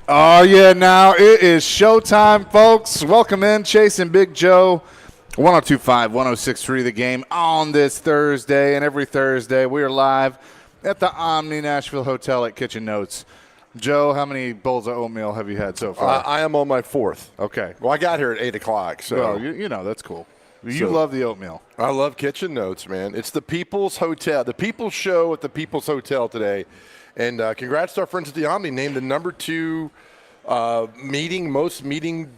Oh, yeah, now it is showtime, folks. Welcome in, Chase and Big Joe. 1025, 1063 The Game on this Thursday. And every Thursday, we are live at the Omni Nashville Hotel at Kitchen Notes. Joe, how many bowls of oatmeal have you had so far? I am on my fourth. Okay. Well, I got here at 8 o'clock. So. Well, you know, that's cool. You love the oatmeal. I love Kitchen Notes, man. It's the People's Hotel, the People's Show at the People's Hotel today. And congrats to our friends at the Omni, named the number 2 most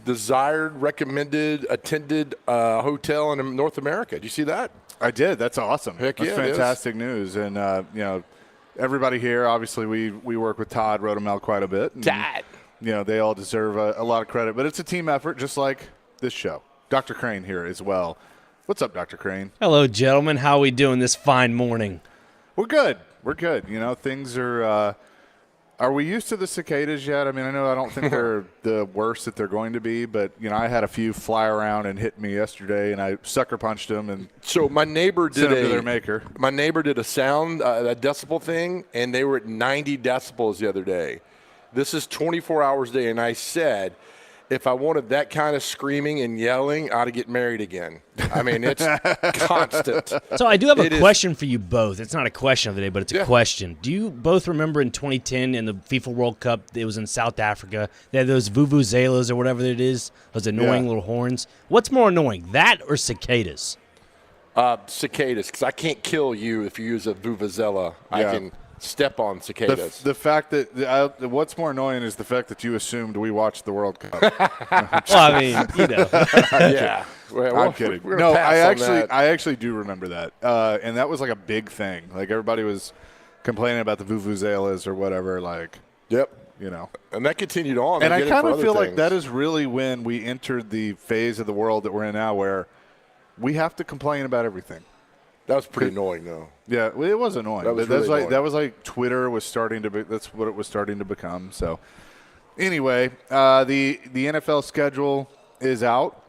desired, recommended, attended hotel in North America. Did you see that? I did. That's awesome. Heck That's yeah, fantastic news. And, you know, everybody here, obviously, we work with Todd Rodomel quite a bit. And, Todd. You know, they all deserve a lot of credit. But it's a team effort, just like this show. Dr. Crane here as well. What's up, Dr. Crane? Hello, gentlemen. How are we doing this fine morning? We're good. We're good. You know, things are we used to the cicadas yet? I mean, I know I don't think they're the worst that they're going to be, but, you know, I had a few fly around and hit me yesterday, and I sucker punched them and so my neighbor did sent them to their maker. My neighbor did a sound, a decibel thing, and they were at 90 decibels the other day. This is 24 hours a day, and I said, if I wanted that kind of screaming and yelling, I ought to get married again. I mean, it's constant. So I do have a question for you both. It's not a question of the day, but it's a question. Do you both remember in 2010 in the FIFA World Cup, it was in South Africa, they had those vuvuzelas or whatever it is, those annoying little horns? What's more annoying, that or cicadas? Cicadas, because I can't kill you if you use a vuvuzela. I can step on cicadas. The fact that what's more annoying is the fact that you assumed we watched the World Cup. Well, I mean, you know. Yeah. I'm kidding. No, I actually do remember that. And that was like a big thing. Like everybody was complaining about the vuvuzelas or whatever. Like, yep. You know. And that continued on. And I kind of feel like that is really when we entered the phase of the world that we're in now where we have to complain about everything. That was pretty annoying, though. Yeah, well, it was annoying. That was really annoying. That was like Twitter was starting to be. That's what it was starting to become. So, anyway, the NFL schedule is out.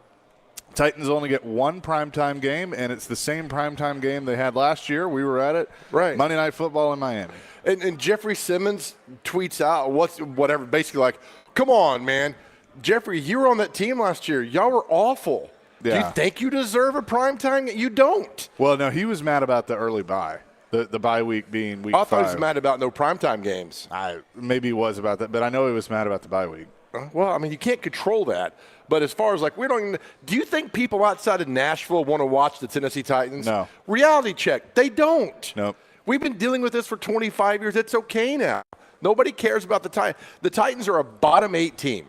Titans only get one primetime game, and it's the same primetime game they had last year. We were at it. Right. Monday Night Football in Miami. And Jeffrey Simmons tweets out whatever, basically like, come on, man. Jeffrey, you were on that team last year. Y'all were awful. Yeah. Do you think you deserve a primetime? You don't. Well, no, he was mad about the early bye. The bye week being week 5. I thought he was mad about no primetime games. Maybe he was about that, but I know he was mad about the bye week. Well, I mean, you can't control that. But as far as like, do you think people outside of Nashville want to watch the Tennessee Titans? No. Reality check. They don't. Nope. We've been dealing with this for 25 years. It's okay now. Nobody cares about the Titans. The Titans are a bottom 8 team.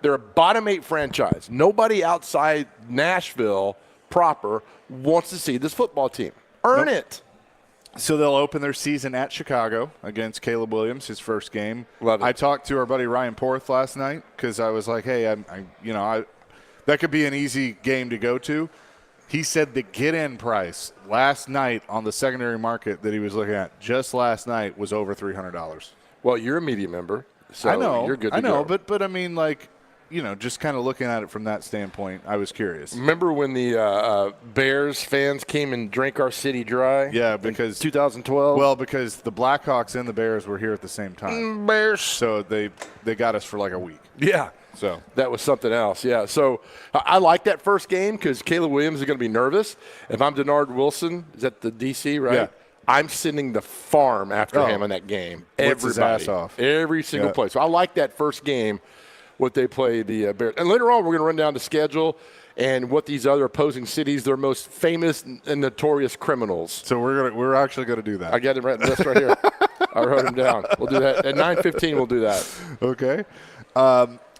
They're a bottom 8 franchise. Nobody outside Nashville proper wants to see this football team. Earn it. So they'll open their season at Chicago against Caleb Williams, his first game. Love it. I talked to our buddy Ryan Porth last night because I was like, hey, that could be an easy game to go to. He said the get-in price last night on the secondary market that he was looking at just last night was over $300. Well, you're a media member, so I know, you're good to go. I know, but I mean, like, you know, just kind of looking at it from that standpoint, I was curious. Remember when the Bears fans came and drank our city dry? Yeah, because 2012. Well, because the Blackhawks and the Bears were here at the same time. Bears. So they got us for like a week. Yeah. So that was something else. Yeah. So I like that first game because Caleb Williams is going to be nervous. If I'm Denard Wilson, is that the DC, right? Yeah. I'm sending the farm after him in that game. Blitz his ass off. Every single play. So I like that first game. What they play the Bears. And later on, we're going to run down the schedule and what these other opposing cities, their most famous and notorious criminals. So we're actually going to do that. I got it right here. I wrote them down. We'll do that. At 9:15, we'll do that. Okay.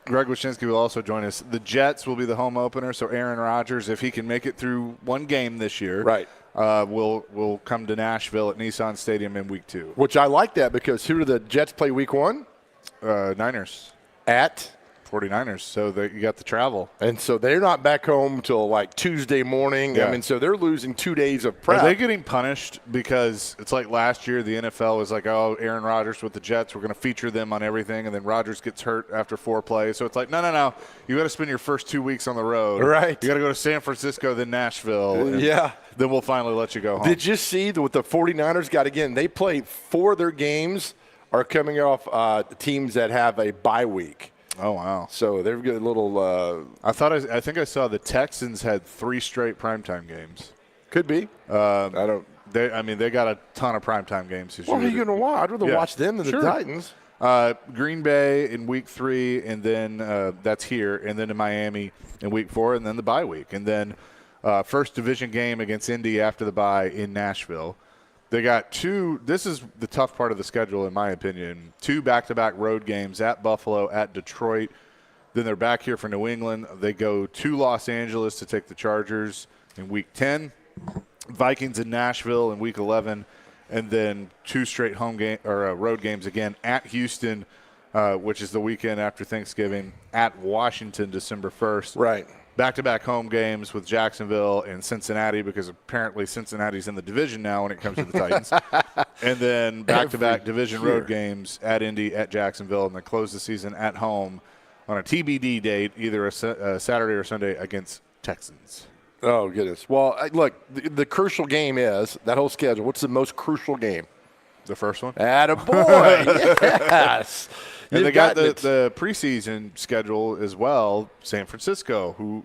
Greg Wyshynski will also join us. The Jets will be the home opener, so Aaron Rodgers, if he can make it through one game this year, right, will come to Nashville at Nissan Stadium in week 2. Which I like that because who do the Jets play week 1? Niners. At? 49ers, so you got the travel. And so they're not back home till like Tuesday morning. Yeah. I mean, so they're losing 2 days of prep. Are they getting punished because it's like last year the NFL was like, oh, Aaron Rodgers with the Jets, we're going to feature them on everything, and then Rodgers gets hurt after 4 plays. So it's like, no. You got to spend your first 2 weeks on the road. Right. You got to go to San Francisco, then Nashville. Yeah. Then we'll finally let you go home. Did you see what the 49ers got again? They played 4 of their games are coming off teams that have a bye week. Oh, wow. So they've got a little. I think I saw the Texans had 3 straight primetime games. Could be. I don't. They got a ton of primetime games this What year. are you going to watch? I'd rather watch them than Sure. the Titans. Green Bay in week 3, and then that's here, and then in Miami in week 4, and then the bye week. And then first division game against Indy after the bye in Nashville. They got 2 – this is the tough part of the schedule, in my opinion. 2 back-to-back road games at Buffalo, at Detroit. Then they're back here for New England. They go to Los Angeles to take the Chargers in week 10. Vikings in Nashville in week 11. And then 2 straight road games again at Houston, which is the weekend after Thanksgiving, at Washington December 1st. Right. Back-to-back home games with Jacksonville and Cincinnati, because apparently Cincinnati's in the division now when it comes to the Titans. And then back-to-back division road games at Indy, at Jacksonville, and then close the season at home on a TBD date, either a Saturday or Sunday against Texans. Oh, goodness. Well, look, the crucial game is that whole schedule. What's the most crucial game? The first one? Attaboy. Yes. And they got the preseason schedule as well. San Francisco, who,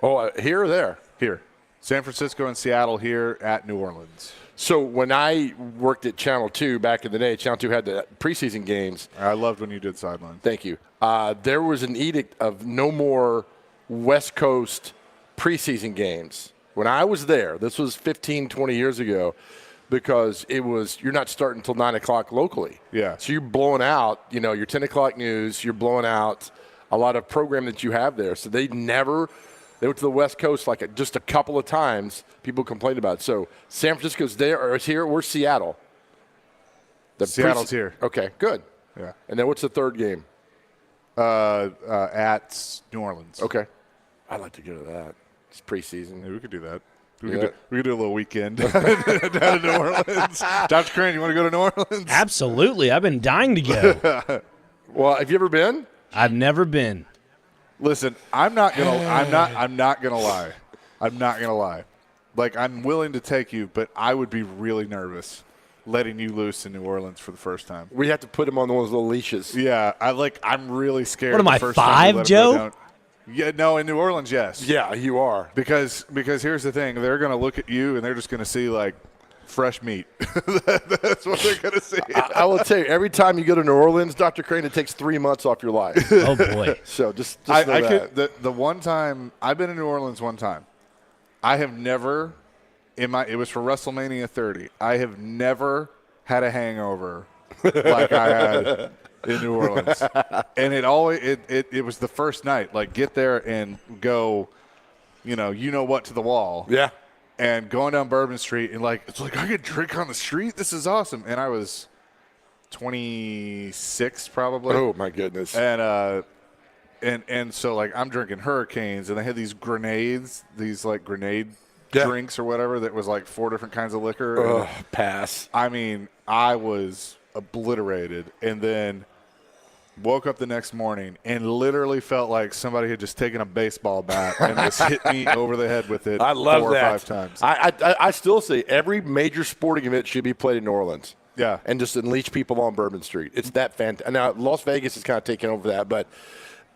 Oh, here or there? Here. San Francisco and Seattle here at New Orleans. So when I worked at Channel 2 back in the day, Channel 2 had the preseason games. I loved when you did sideline. Thank you. There was an edict of no more West Coast preseason games. When I was there, this was 15, 20 years ago, because you're not starting until 9 o'clock locally. Yeah. So you're blowing out, your 10 o'clock news, you're blowing out a lot of program that you have there. So they went to the West Coast just a couple of times. People complained about it. So San Francisco's there, or it's here. Where's Seattle? Seattle's here. Okay, good. Yeah. And then what's the third game? At New Orleans. Okay. I'd like to go to that. It's preseason. Yeah, we could do that. We could do a little weekend down in New Orleans. Dr. Crane, you want to go to New Orleans? Absolutely. I've been dying to go. Well, have you ever been? I've never been. Listen, I'm not gonna lie. I'm not gonna lie. I'm willing to take you, but I would be really nervous letting you loose in New Orleans for the first time. We have to put him on one of those little leashes. Yeah, I'm really scared. What am I, the first time we 5, let him go Joe? down. Yeah, no, in New Orleans, yes. Yeah, you are. Because here's the thing, they're gonna look at you and they're just gonna see fresh meat. That's what they're gonna see. I will tell you, every time you go to New Orleans, Dr. Crane, it takes 3 months off your life. Oh, boy. So just know that. The one time I've been in New Orleans one time, I have never it was for WrestleMania 30. I have never had a hangover like I had in New Orleans. And it was the first night. Get there and go, you know what, to the wall. Yeah. And going down Bourbon Street and it's I could drink on the street. This is awesome. And I was 26 probably. Oh my goodness. And so I'm drinking Hurricanes, and they had these grenades, grenade drinks or whatever that was 4 different kinds of liquor. Oh, pass. I mean, I was obliterated, and then woke up the next morning and literally felt like somebody had just taken a baseball bat and just hit me over the head with it. I love 4 or that. 5 times. I still say every major sporting event should be played in New Orleans. Yeah. And just unleash people on Bourbon Street. It's that fantastic. Now, Las Vegas is kind of taking over that, but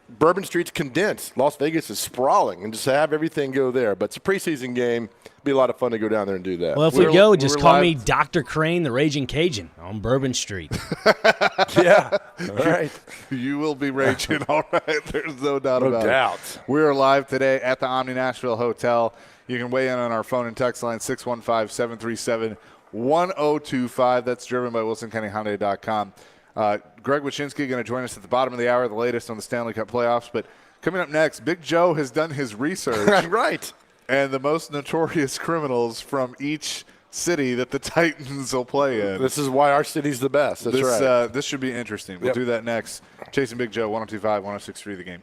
Bourbon Street's condensed. Las Vegas is sprawling, and just have everything go there. But it's a preseason game. It'd be a lot of fun to go down there and do that. Well, if we go, just call me Dr. Crane, the Raging Cajun, on Bourbon Street. Yeah. All right. You will be raging, all right. There's no doubt about it. No doubt. We're live today at the Omni Nashville Hotel. You can weigh in on our phone and text line 615-737-1025. That's driven by WilsonCountyHyundai.com. Greg Wyshynski going to join us at the bottom of the hour, the latest on the Stanley Cup playoffs. But coming up next, Big Joe has done his research. Right. And the most notorious criminals from each city that the Titans will play in. This is why our city's the best. That's right. This should be interesting. We'll do that next. Chasing Big Joe, 102.5, 106.3 The Game.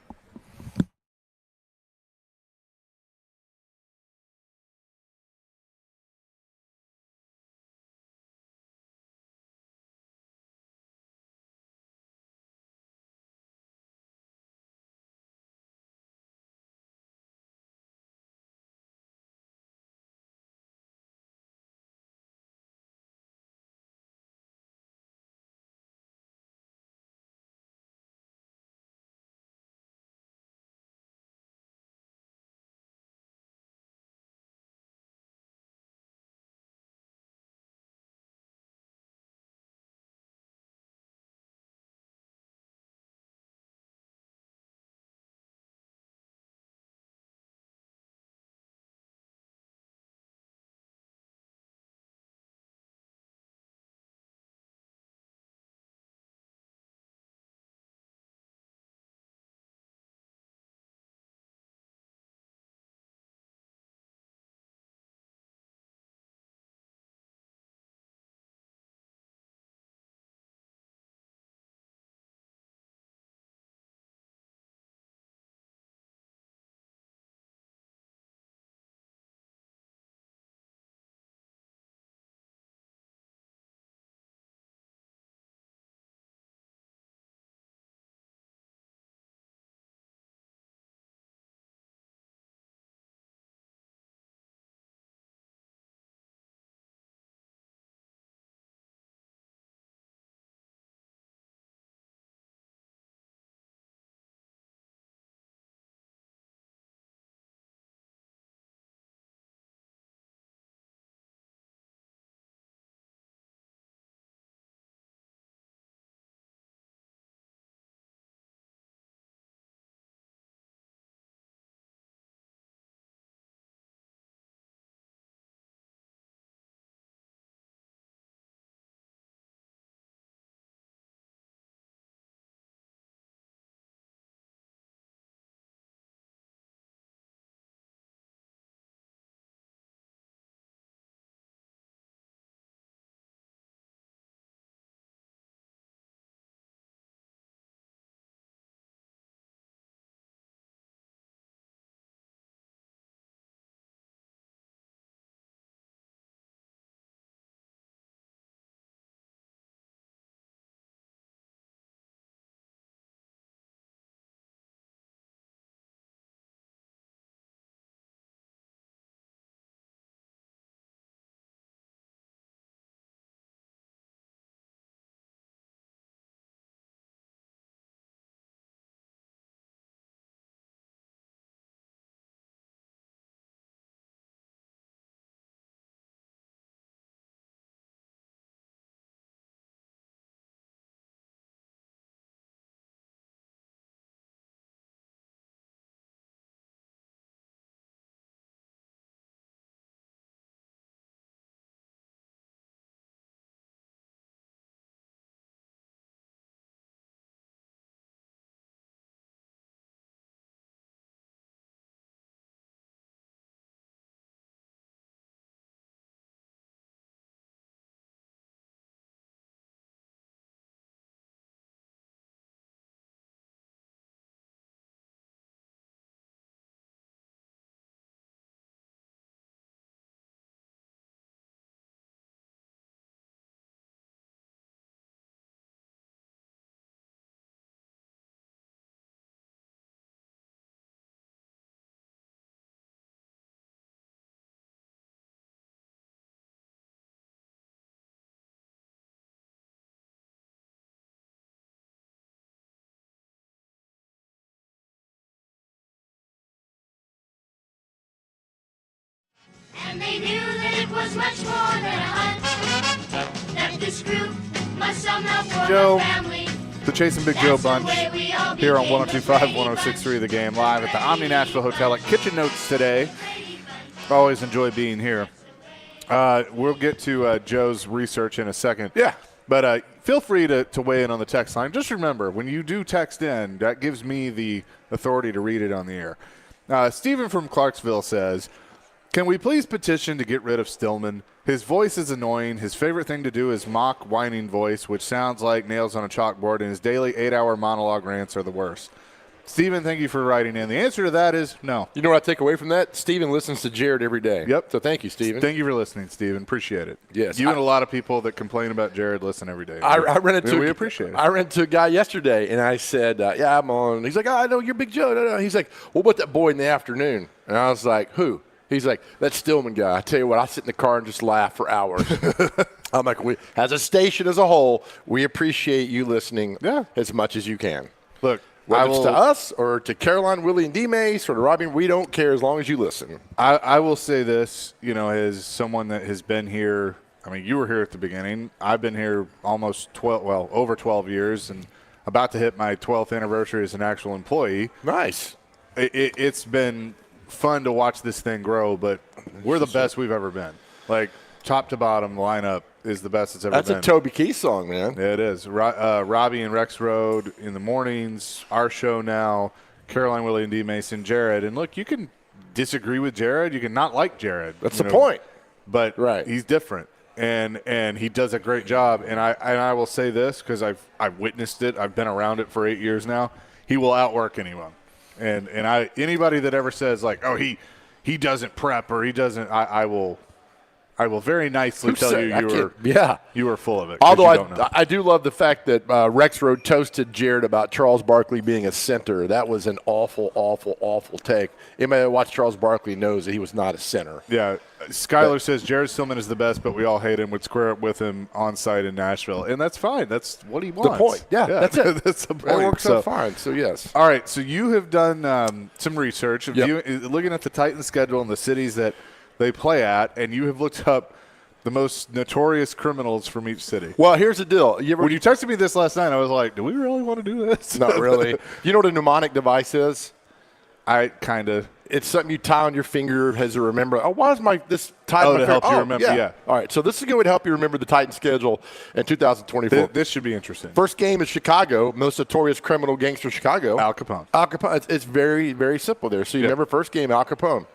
when they knew that it was much more than a hunt. That this group must somehow form Joe, a family. The Chase and Big Joe That's the Bunch way we all here on became the 102.5, Brady 106.3 The Game, live at the Omni Nashville Hotel at Kitchen Notes today. Always enjoy being here. We'll get to Joe's research in a second. Yeah. But feel free to weigh in on the text line. Just remember, when you do text in, that gives me the authority to read it on the air. Stephen from Clarksville says, can we please petition to get rid of Stillman? His voice is annoying. His favorite thing to do is mock whining voice, which sounds like nails on a chalkboard, and his daily 8-hour monologue rants are the worst. Stephen, thank you for writing in. The answer to that is no. You know what I take away from that? Steven listens to Jared every day. Yep. So thank you, Steven. Thank you for listening, Stephen. Appreciate it. Yes. You and a lot of people that complain about Jared listen every day. I ran into We appreciate it. I ran into a guy yesterday, and I said, yeah, I'm on. He's like, I know you're Big Joe. No. He's like, what about that boy in the afternoon? And I was like, who? He's like, that Stillman guy. I tell you what, I sit in the car and just laugh for hours. I'm like, as a station as a whole, we appreciate you listening as much as you can. Look, Whether it's to us or to Caroline, Willie, and D-Mace or to Robin, we don't care as long as you listen. I will say this, as someone that has been here, I mean, you were here at the beginning. I've been here almost over 12 years and about to hit my 12th anniversary as an actual employee. Nice. It's been fun to watch this thing grow, but we're the best we've ever been. Like, top to bottom lineup is the best it's ever been. That's a Toby Keith song, man. Yeah, it is. Robbie and Rex Road in the mornings, our show now, Caroline, Willie, and D. Mason, Jared. And look, you can disagree with Jared. You can not like Jared. That's the point. But right. He's different, and he does a great job. And I will say this because I've witnessed it. I've been around it for 8 years now. He will outwork anyone. And anybody that ever says like, oh, he doesn't prep or he doesn't, I will very nicely tell you were full of it. Although I do love the fact that Rex Road toasted Jared about Charles Barkley being a center. That was an awful, awful, awful take. Anybody that watched Charles Barkley knows that he was not a center. Yeah. Skyler says Jared Stillman is the best, but we all hate him. Would square up with him on site in Nashville. And that's fine. That's what he wants. The point. Yeah. That's it. That's the point. It works out fine. So, yes. All right. So you have done some research. Looking at the Titans schedule and the cities that they play at, and you have looked up the most notorious criminals from each city. Well, here's the deal. When you texted me this last night, I was like, do we really want to do this? Not really. You know what a mnemonic device is? I kind of. It's something you tie on your finger as a remember. Oh, why is this tied on my to finger? help you remember, yeah. All right, so this is going to help you remember the Titans schedule in 2024. This should be interesting. First game is Chicago, most notorious criminal gangster Chicago. Al Capone. Al Capone. It's very, very simple there. So you remember first game, Al Capone.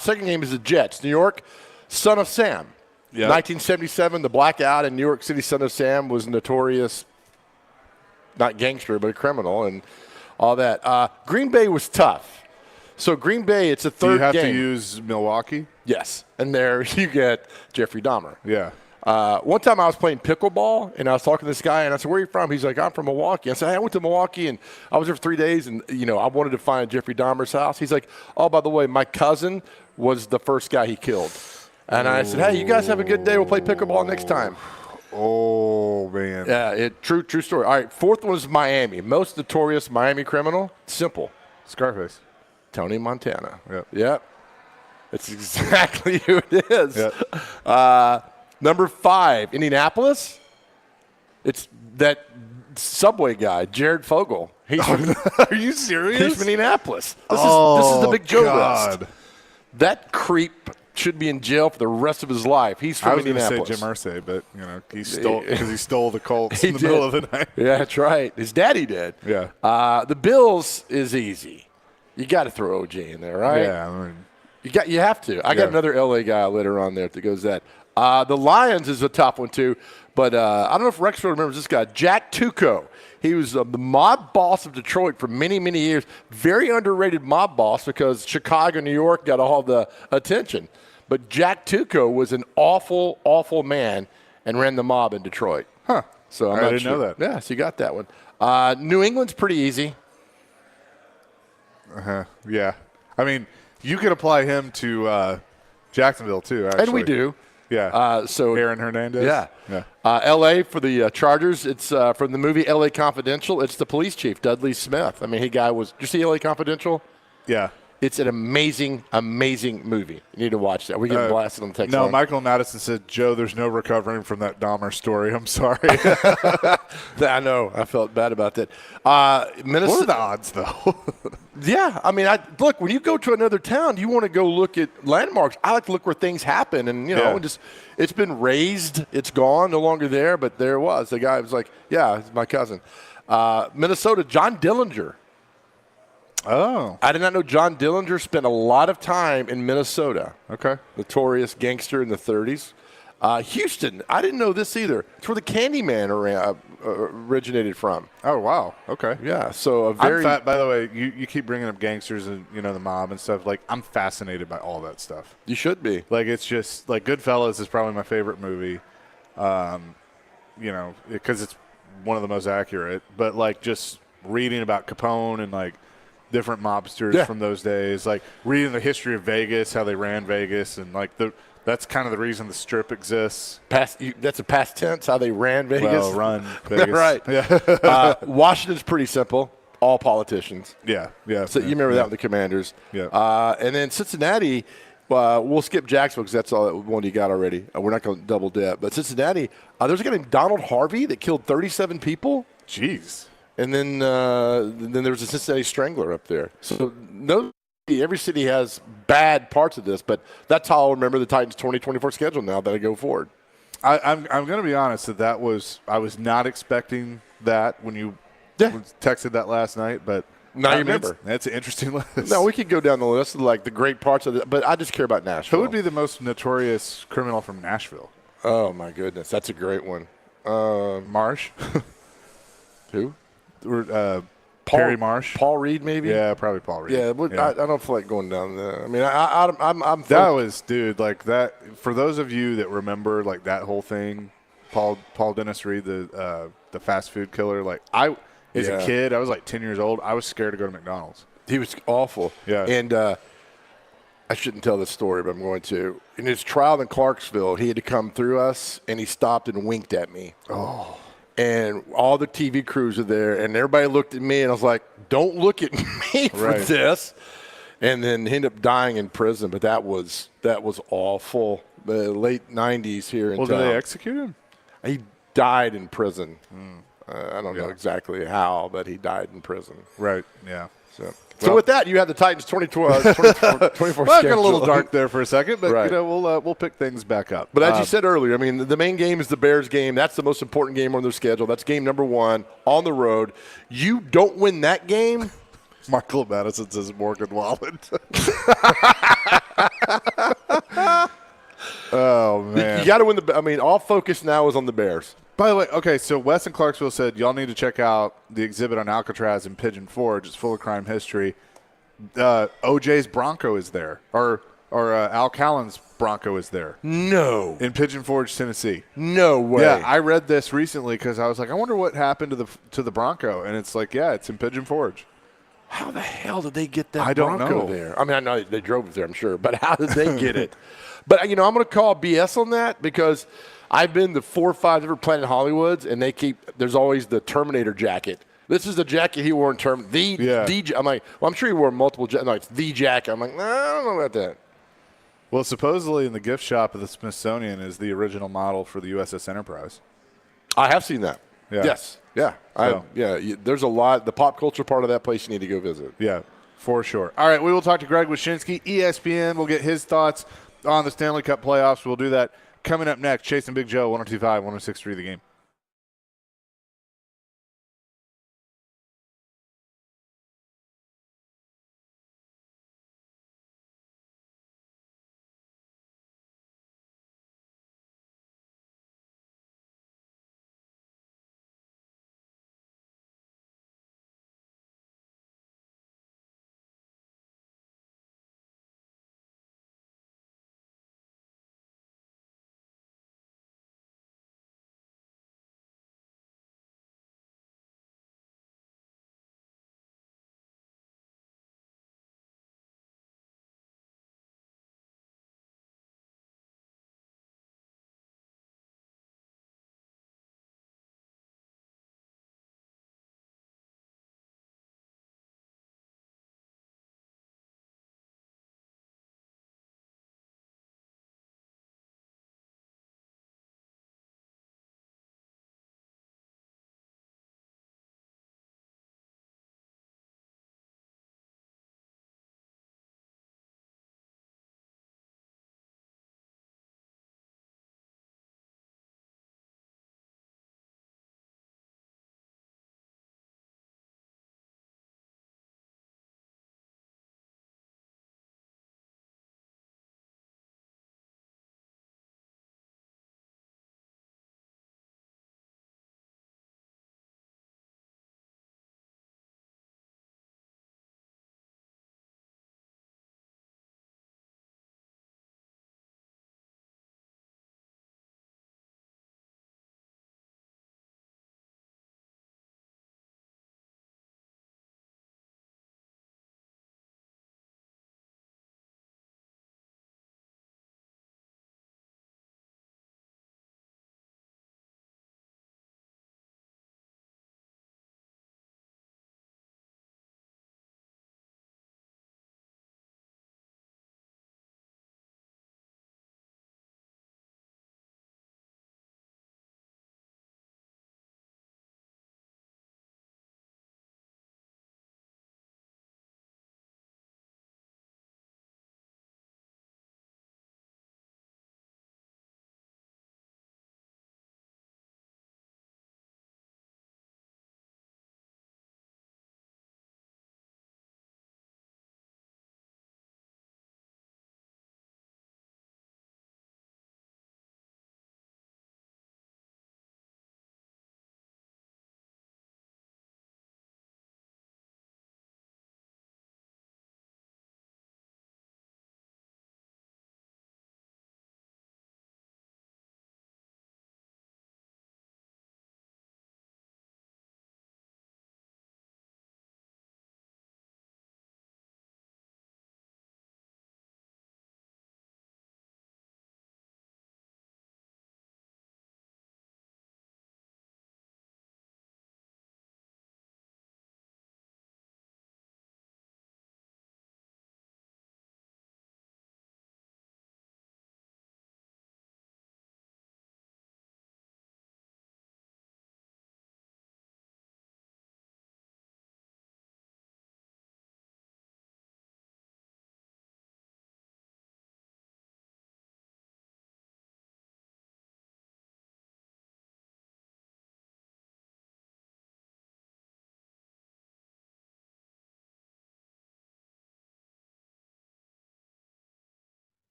Second game is the Jets. New York, Son of Sam. Yep. 1977, the blackout in New York City. Son of Sam was notorious, not gangster, but a criminal and all that. Green Bay was tough. So Green Bay, it's a third game. Do you have to use Milwaukee? Yes. And there you get Jeffrey Dahmer. Yeah. One time I was playing pickleball, and I was talking to this guy, and I said, where are you from? He's like, I'm from Milwaukee. I said, hey, I went to Milwaukee, and I was there for 3 days, and, I wanted to find Jeffrey Dahmer's house. He's like, oh, by the way, my cousin was the first guy he killed. And I said, hey, you guys have a good day. We'll play pickleball next time. Oh, man. Yeah, true story. All right, fourth one is Miami. Most notorious Miami criminal. Simple. Scarface. Tony Montana. Yep. That's exactly who it is. Yep. Number 5, Indianapolis. It's that Subway guy, Jared Fogle. Are you serious? He's from Indianapolis. This is the Big Joe God. Rust. That creep should be in jail for the rest of his life. He's from Indianapolis. I was going to say Jim Irsay, but he stole the Colts in the middle of the night. Yeah, that's right. His daddy did. Yeah. The Bills is easy. You got to throw OJ in there, right? Yeah. I mean, you have to. I got another LA guy later on there that goes that. The Lions is a tough one too, but I don't know if Rexford remembers this guy, Jack Tuco. He was the mob boss of Detroit for many, many years. Very underrated mob boss because Chicago, New York got all the attention. But Jack Tuco was an awful, awful man and ran the mob in Detroit. Huh. So I didn't know that. Yeah, so you got that one. New England's pretty easy. Yeah. I mean, you could apply him to Jacksonville too, actually. And we do. Yeah. So Aaron Hernandez. Yeah. L.A. for the Chargers. It's from the movie L.A. Confidential. It's the police chief, Dudley Smith. I mean, did you see L.A. Confidential? Yeah. It's an amazing, amazing movie. You need to watch that. We get blasted on the text No, line. Michael Madison said, Joe, there's no recovering from that Dahmer story. I'm sorry. I know. I felt bad about that. Minnesota. What are the odds, though? Yeah, I mean, look, when you go to another town, you want to go look at landmarks. I like to look where things happen, and it's been razed, it's gone, no longer there, but there it was. The guy was like, yeah, it's my cousin. Minnesota, John Dillinger. Oh, I did not know John Dillinger spent a lot of time in Minnesota. okay. Notorious gangster in the 30s. Houston, I didn't know this either. It's where the Candyman originated from. Oh, wow. Okay. Yeah, so a very By the way, you keep bringing up gangsters and, the mob and stuff. Like, I'm fascinated by all that stuff. you should be. Like, it's just, like, Goodfellas is probably my favorite movie, because it's one of the most accurate. But, like, just reading about Capone and, like, different mobsters from those days, like, reading the history of Vegas, how they ran Vegas, and, like, that's kind of the reason the Strip exists. That's a past tense, how they ran Vegas. Well, run Vegas. Right. Yeah. Washington's pretty simple. All politicians. Yeah. So you remember that with the Commanders. Yeah. And then Cincinnati, we'll skip Jacksonville because that's all that one you got already. We're not going to double dip. But Cincinnati, there's a guy named Donald Harvey that killed 37 people. Jeez. And then there was a Cincinnati Strangler up there. So every city has bad parts of this, but that's how I'll remember the Titans' 2024 schedule now that I go forward. I'm going to be honest I was not expecting that when you texted that last night, but now you remember. That's an interesting list. No, we could go down the list of like the great parts of it, but I just care about Nashville. Who would be the most notorious criminal from Nashville? Oh my goodness, that's a great one. Marsh. Who? Or Perry Marsh. Paul Reed, maybe. Yeah, probably Paul Reed. Yeah, I don't feel like going down there. I mean, I'm. That was, dude, like that. For those of you that remember, like that whole thing, Paul Dennis Reed, the fast food killer. Like as a kid, I was like 10 years old. I was scared to go to McDonald's. He was awful. Yeah. And I shouldn't tell this story, but I'm going to. In his trial in Clarksville, he had to come through us, and he stopped and winked at me. Oh. And all the TV crews were there, and everybody looked at me, and I was like, don't look at me for this. And then he ended up dying in prison, but that was awful. The late 90s here in town. Well, did they execute him? He died in prison. I don't know exactly how, but he died in prison. Right, yeah. So with that, you have the Titans 24 Well, got a little dark there for a second, but Right. we'll pick things back up. But as you said earlier, I mean, the main game is the Bears game. That's the most important game on their schedule. That's game number 1 on the road. You don't win that game. Michael Madison says Morgan Wallen. Oh, man. You got to win all focus now is on the Bears. By the way, okay, so Wes in Clarksville said, y'all need to check out the exhibit on Alcatraz in Pigeon Forge. It's full of crime history. OJ's Bronco is there, or Al Callen's Bronco is there. No. In Pigeon Forge, Tennessee. No way. Yeah, I read this recently because I was like, I wonder what happened to the Bronco. And it's like, yeah, it's in Pigeon Forge. How the hell did they get that I don't Bronco know. there? I mean, I know they drove it there, I'm sure, but how did they get it? But, I'm going to call BS on that because I've been to 4 or 5 different Planet Hollywoods, and there's always the Terminator jacket. This is the jacket he wore in I'm like, well, I'm sure he wore multiple jackets. No, it's the jacket. I'm like, nah, I don't know about that. Well, supposedly in the gift shop of the Smithsonian is the original model for the USS Enterprise. I have seen that. Yeah. Yes. Yeah. There's a lot. The pop culture part of that place you need to go visit. Yeah, for sure. All right, we will talk to Greg Wyshynski, ESPN. We'll get his thoughts on the Stanley Cup playoffs. We'll do that coming up next. Chase and Big Joe, 102.5, 106.3 The Game.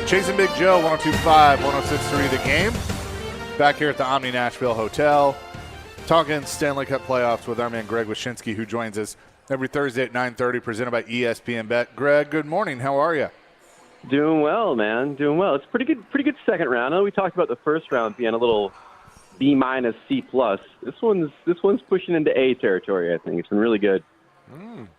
Chasing Big Joe, 102.5, 106.3 The Game. Back here at the Omni Nashville Hotel, talking Stanley Cup playoffs with our man Greg Wyshynski, who joins us every Thursday at 9:30, presented by ESPN Bet. Greg, good morning. How are you? Doing well, man. Doing well. It's pretty good second round. I know we talked about the first round being a little B-, C+. This one's pushing into A territory, I think. It's been really good.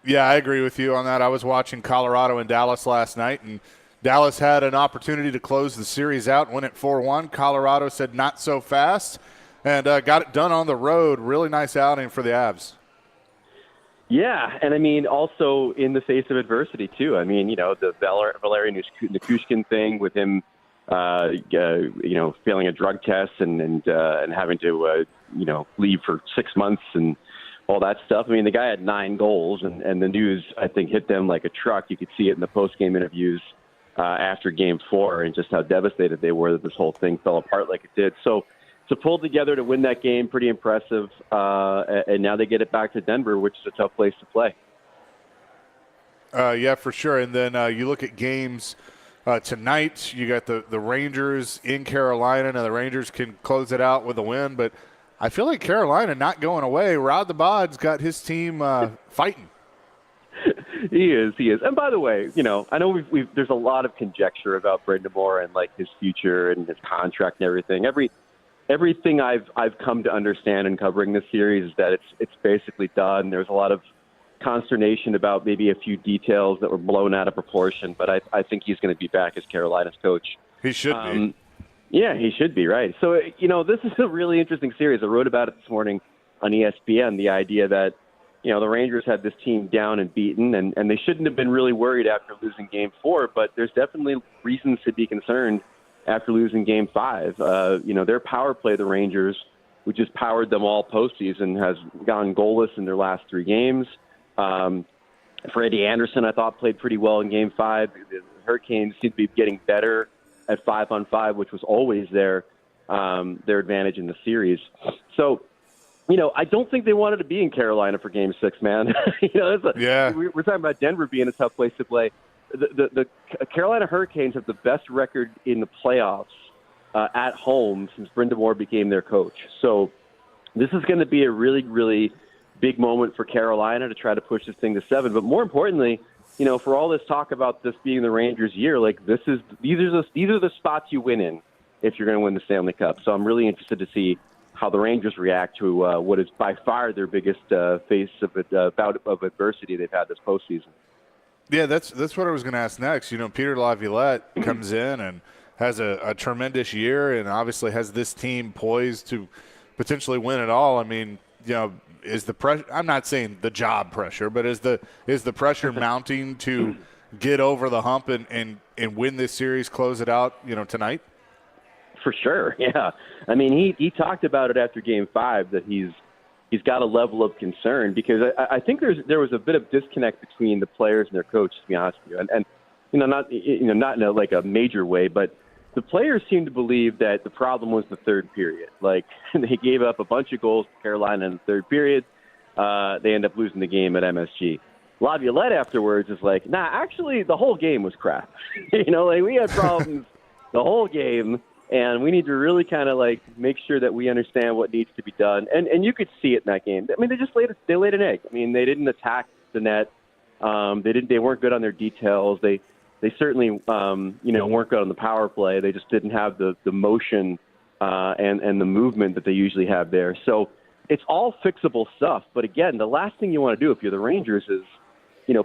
Yeah, I agree with you on that. I was watching Colorado and Dallas last night, and Dallas had an opportunity to close the series out, win it 4-1. Colorado said not so fast, and got it done on the road. Really nice outing for the Avs. Yeah, and I mean, also in the face of adversity, too. I mean, the Valeri Nichushkin thing with him, failing a drug test and having to, leave for 6 months and all that stuff. I mean, the guy had 9 goals, and the news, I think, hit them like a truck. You could see it in the post-game interviews after Game 4 and just how devastated they were that this whole thing fell apart like it did. So to pull together to win that game, pretty impressive. And now they get it back to Denver, which is a tough place to play. Yeah, for sure. And then you look at games tonight. You got the Rangers in Carolina. Now the Rangers can close it out with a win, but I feel like Carolina not going away. Rod the Bod's got his team fighting. He is. And by the way, I know there's a lot of conjecture about Brendan Moore and like his future and his contract and everything. Everything I've come to understand in covering this series is that it's basically done. There's a lot of consternation about maybe a few details that were blown out of proportion, but I think he's going to be back as Carolina's coach. He should be. Yeah, he should be, right. So, this is a really interesting series. I wrote about it this morning on ESPN, the idea that, the Rangers had this team down and beaten, and they shouldn't have been really worried after losing Game 4, but there's definitely reasons to be concerned after losing Game 5. Their power play, the Rangers, which has powered them all postseason, has gone goalless in their last 3 games. Freddie Anderson, I thought, played pretty well in Game 5. The Hurricanes seem to be getting better at 5-on-5, which was always their advantage in the series. So, I don't think they wanted to be in Carolina for Game 6, man. We're talking about Denver being a tough place to play. The Carolina Hurricanes have the best record in the playoffs at home since Brendan Moore became their coach. So this is going to be a really, really big moment for Carolina to try to push this thing to 7. But more importantly, for all this talk about this being the Rangers' year, like these are the spots you win in if you're going to win the Stanley Cup. So I'm really interested to see how the Rangers react to what is by far their biggest face of bout of adversity they've had this postseason. Yeah, that's what I was going to ask next. Peter Laviolette comes in and has a tremendous year and obviously has this team poised to potentially win it all. I mean, is the pressure – I'm not saying the job pressure, but is the pressure mounting to get over the hump and win this series, close it out, tonight? For sure, yeah. I mean, he talked about it after Game 5 that he's got a level of concern because I think there was a bit of disconnect between the players and their coach, to be honest with you, and not in a major way, but the players seem to believe that the problem was the third period. Like they gave up a bunch of goals to Carolina in the third period. They end up losing the game at MSG. Laviolette afterwards is like, nah, actually the whole game was crap. We had problems the whole game. And we need to really kind of make sure that we understand what needs to be done. And you could see it in that game. I mean, they just laid an egg. I mean, they didn't attack the net. They weren't good on their details. They certainly weren't good on the power play. They just didn't have the motion and the movement that they usually have there. So it's all fixable stuff. But again, the last thing you want to do if you're the Rangers is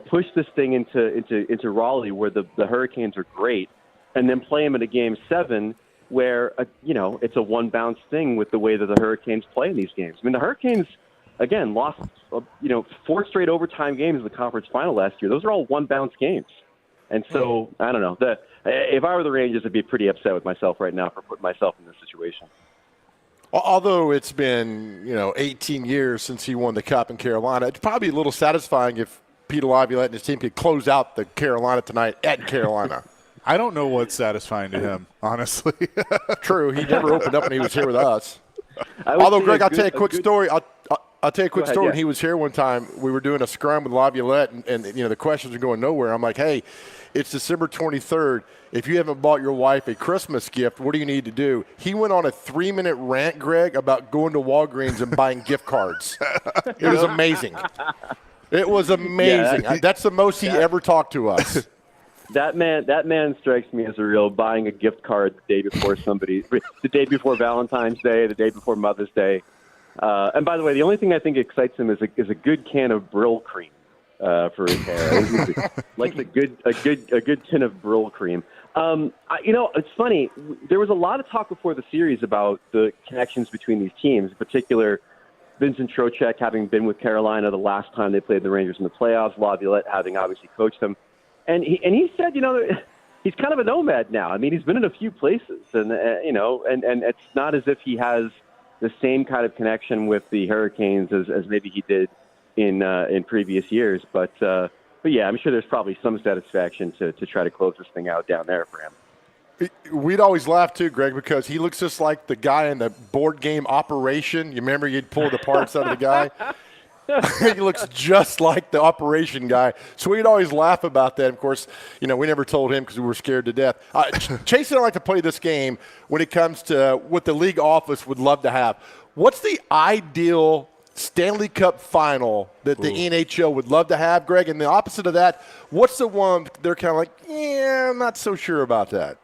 push this thing into Raleigh where the Hurricanes are great, and then play them in a Game 7. Where, it's a one-bounce thing with the way that the Hurricanes play in these games. I mean, the Hurricanes, again, lost, 4 straight overtime games in the conference final last year. Those are all one-bounce games. And so, I don't know. If I were the Rangers, I'd be pretty upset with myself right now for putting myself in this situation. Although it's been, 18 years since he won the Cup in Carolina, it's probably a little satisfying if Peter Laviolette and his team could close out the Carolina tonight at Carolina. I don't know what's satisfying to him, honestly. True. He never opened up when he was here with us. Although, Greg, I'll tell you a quick story. I'll tell you a quick Go ahead, story. yeah. When he was here one time, we were doing a scrum with Laviolette, and the questions are going nowhere. I'm like, hey, it's December 23rd. If you haven't bought your wife a Christmas gift, what do you need to do? He went on a 3-minute rant, Greg, about going to Walgreens and buying gift cards. It was amazing. It was amazing. Yeah, That's the most he ever talked to us. That man strikes me as a real buying a gift card the day before Valentine's Day, the day before Mother's Day. And by the way, the only thing I think excites him is a good can of Brill cream for his hair. Like a good tin of Brill cream. It's funny. There was a lot of talk before the series about the connections between these teams. In particular, Vincent Trocheck having been with Carolina the last time they played the Rangers in the playoffs. Laviolette having obviously coached them, and he said, he's kind of a nomad now. I mean, he's been in a few places, and and it's not as if he has the same kind of connection with the Hurricanes as maybe he did in previous years. But yeah, I'm sure there's probably some satisfaction to try to close this thing out down there for him. We'd always laugh too, Greg, because he looks just like the guy in the board game Operation. You remember you'd pull the parts out of the guy? He looks just like the Operation guy. So we'd always laugh about that. Of course, we never told him because we were scared to death. Chase and I like to play this game when it comes to what the league office would love to have. What's the ideal Stanley Cup final that the NHL would love to have, Greg? And the opposite of that, what's the one they're kind of like, I'm not so sure about that?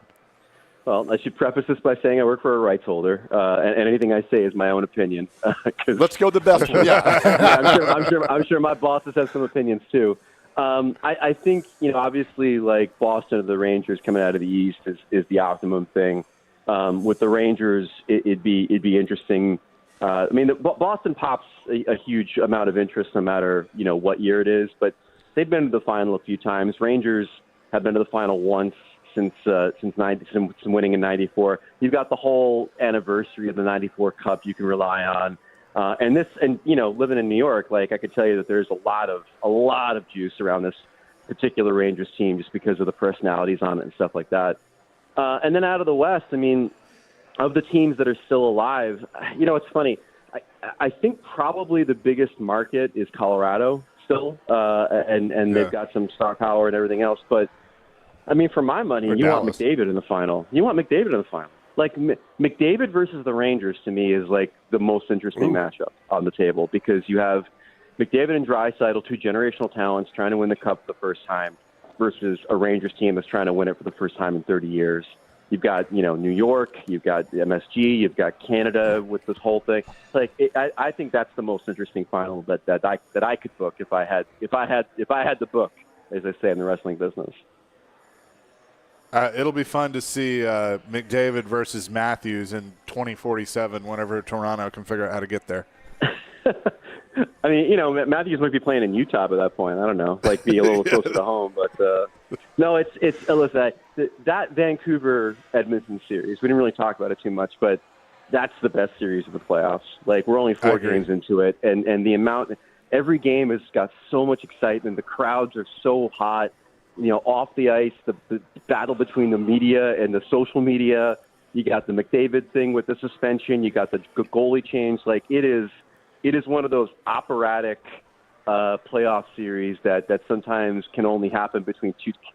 Well, I should preface this by saying I work for a rights holder, and anything I say is my own opinion. Let's go the best one. Yeah. I'm sure my bosses have some opinions too. I think obviously like Boston or the Rangers coming out of the East is the optimum thing. With the Rangers, it'd be interesting. Boston pops a huge amount of interest no matter what year it is, but they've been to the final a few times. Rangers have been to the final once since winning in '94. You've got the whole anniversary of the '94 Cup you can rely on, and living in New York, like I could tell you that there's a lot of juice around this particular Rangers team just because of the personalities on it and stuff like that. And then out of the West, of the teams that are still alive, it's funny. I think probably the biggest market is Colorado still, and they've got some star power and everything else. But for my money, you want McDavid in the final. Like McDavid versus the Rangers to me is like the most interesting matchup on the table because you have McDavid and Draisaitl, two generational talents trying to win the Cup for the first time, versus a Rangers team that's trying to win it for the first time in 30 years. You've got, New York, you've got MSG, you've got Canada with this whole thing. I think that's the most interesting final that I could book if I had the book, as they say in the wrestling business. It'll be fun to see McDavid versus Matthews in 2047 whenever Toronto can figure out how to get there. Matthews might be playing in Utah by that point. I don't know, be a little closer to home. But no, listen, that Vancouver-Edmonton series, we didn't really talk about it too much, but that's the best series of the playoffs. We're only 4 games into it, and the amount, every game has got so much excitement. The crowds are so hot. Off the ice, the battle between the media and the social media. You got the McDavid thing with the suspension. You got the goalie change. It is one of those operatic playoff series that sometimes can only happen between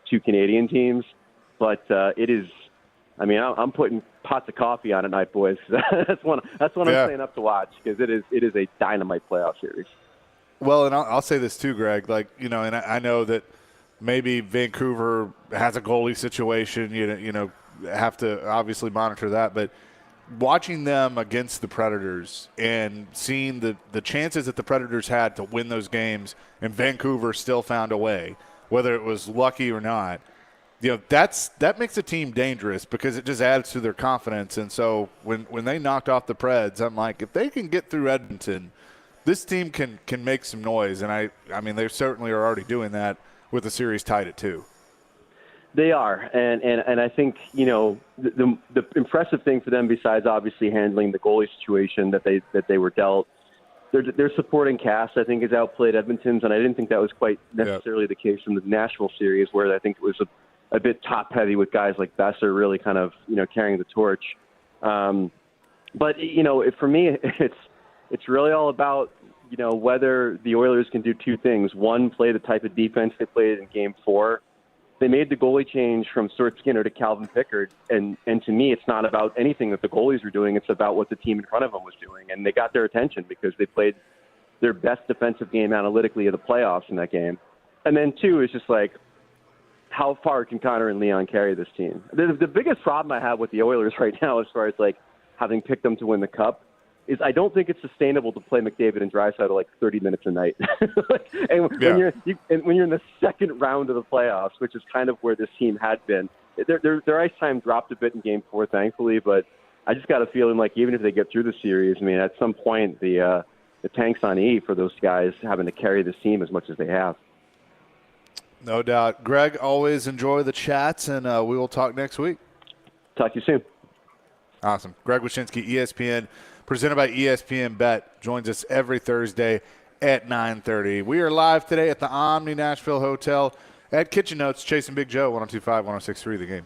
two Canadian teams. But it is. I'm putting pots of coffee on at night, boys. That's one I'm staying up to watch because it is a dynamite playoff series. Well, and I'll say this too, Greg. And I know that maybe Vancouver has a goalie situation. Have to obviously monitor that, but watching them against the Predators and seeing the chances that the Predators had to win those games and Vancouver still found a way, whether it was lucky or not, that makes a team dangerous because it just adds to their confidence. And so when they knocked off the Preds, I'm like, if they can get through Edmonton, this team can make some noise. And they certainly are already doing that with the series tied at 2. They are, and I think the impressive thing for them, besides obviously handling the goalie situation that they were dealt, their supporting cast I think has outplayed Edmonton's, and I didn't think that was quite necessarily the case in the Nashville series, where I think it was a bit top heavy with guys like Besser really kind of carrying the torch. But for me, it's really all about whether the Oilers can do two things. One, play the type of defense they played in Game 4. They made the goalie change from Stuart Skinner to Calvin Pickard, and to me, it's not about anything that the goalies were doing. It's about what the team in front of them was doing, and they got their attention because they played their best defensive game analytically of the playoffs in that game. And then two is just like, how far can Connor and Leon carry this team? The biggest problem I have with the Oilers right now, as far as like having picked them to win the Cup, is I don't think it's sustainable to play McDavid and Draisaitl like 30 minutes a night. And when you're in the second round of the playoffs, which is kind of where this team had been, their ice time dropped a bit in Game 4, thankfully. But I just got a feeling like even if they get through the series, I mean, at some point the tank's on E for those guys having to carry this team as much as they have. No doubt. Greg, always enjoy the chats, and we will talk next week. Talk to you soon. Awesome. Greg Wyshynski, ESPN, presented by ESPN Bet, joins us every Thursday at 9:30. We are live today at the Omni Nashville Hotel at Kitchen Notes, chasing Big Joe, 102.5, 106.3 The Game.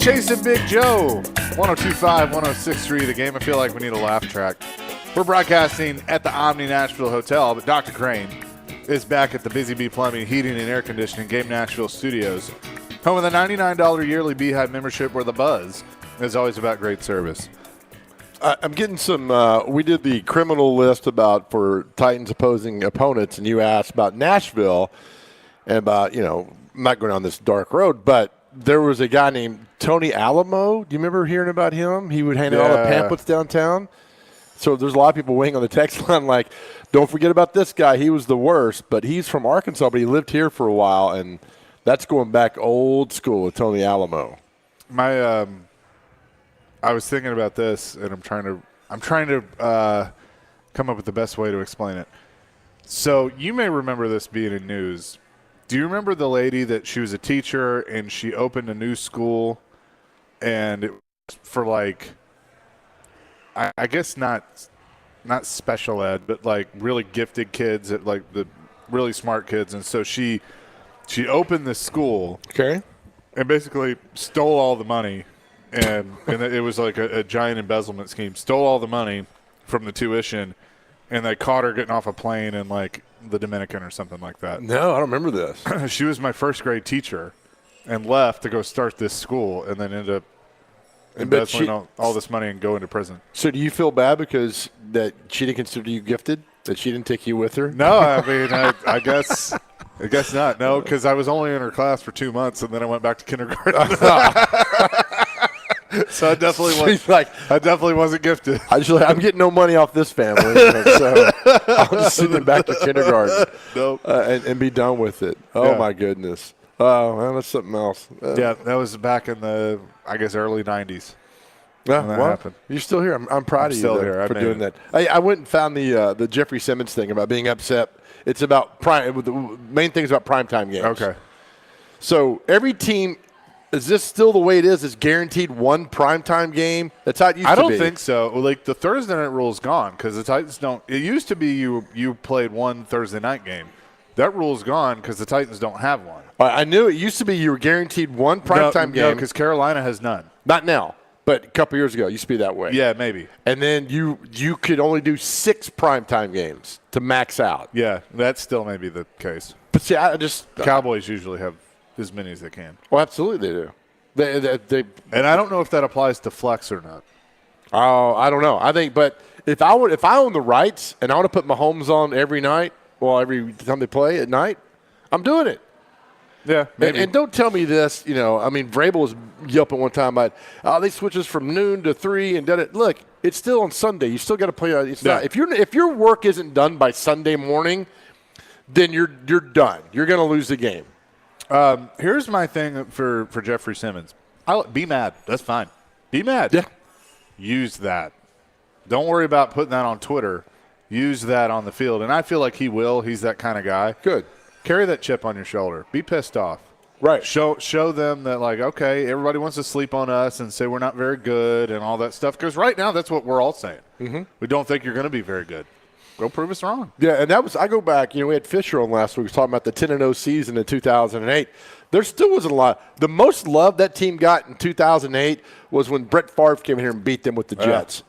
Chasing Big Joe 1025, 1063 The Game. I feel like we need a laugh track. We're broadcasting at the Omni Nashville Hotel, but Dr. Crane is back at the Busy Bee Plumbing, Heating, and Air Conditioning Game Nashville Studios. Home of the $99 yearly Beehive membership where the buzz is always about great service. I'm getting some we did the criminal list for Titans opposing opponents, and you asked about Nashville and about, I'm not going down this dark road, but there was a guy named Tony Alamo. Do you remember hearing about him? He would hand out all the pamphlets downtown. So there's a lot of people waiting on the text line like, don't forget about this guy. He was the worst, but he's from Arkansas, but he lived here for a while, and that's going back old school with Tony Alamo. I was thinking about this, and I'm trying to come up with the best way to explain it. So you may remember this being in news. Do you remember the lady that she was a teacher and she opened a new school, and it was for like, I guess not special ed, but like really gifted kids, at like the really smart kids, and so she opened this school, okay, and basically stole all the money. And it was like a giant embezzlement scheme. Stole all the money from the tuition, and they caught her getting off a plane in like the Dominican or something like that. No, I don't remember this. She was my first grade teacher and left to go start this school, and then ended up embezzling all this money and going to prison. So do you feel bad because that she didn't consider you gifted, that she didn't take you with her? No, I mean, I guess not. No, because I was only in her class for 2 months, and then I went back to kindergarten. So I definitely wasn't gifted. I'm getting no money off this family, so I'll just send them back to kindergarten and be done with it. Oh, my goodness. Oh, well, that's something else. Yeah, that was back in the, I guess, early 90s. Yeah, when that happened. You're still here. I'm proud of you for doing that. I went and found the Jeffrey Simmons thing about being upset. It's about the main thing is about primetime games. Okay. So every team – is this still the way it is? Is guaranteed one primetime game? That's how it used to be. I don't think so. Like the Thursday night rule is gone because the Titans don't. It used to be you played one Thursday night game. That rule is gone because the Titans don't have one. I knew it used to be you were guaranteed one primetime game. No, because Carolina has none. Not now, but a couple years ago it used to be that way. Yeah, maybe. And then you could only do 6 primetime games to max out. Yeah, that still may be the case. But see, the Cowboys usually have as many as they can. Well, absolutely they do. They and I don't know if that applies to flex or not. Oh, I don't know. I think, but if I own the rights and I want to put Mahomes on every night, every time they play at night, I'm doing it. Yeah, maybe. And don't tell me this. Vrabel was yelping one time about they switches from noon to 3 and did it. Look, it's still on Sunday. You still got to play. It's not if your work isn't done by Sunday morning, then you're done. You're going to lose the game. Here's my thing for Jeffrey Simmons. Be mad. That's fine. Be mad. Yeah. Use that. Don't worry about putting that on Twitter. Use that on the field. And I feel like he will. He's that kind of guy. Good. Carry that chip on your shoulder. Be pissed off. Right. Show them that, like, okay, everybody wants to sleep on us and say we're not very good and all that stuff. Because right now that's what we're all saying. Mm-hmm. We don't think you're going to be very good. Go prove us wrong. Yeah, and I go back, we had Fisher on last week. We were talking about the 10-0 season in 2008. There still wasn't a lot. The most love that team got in 2008 was when Brett Favre came in here and beat them with the Jets.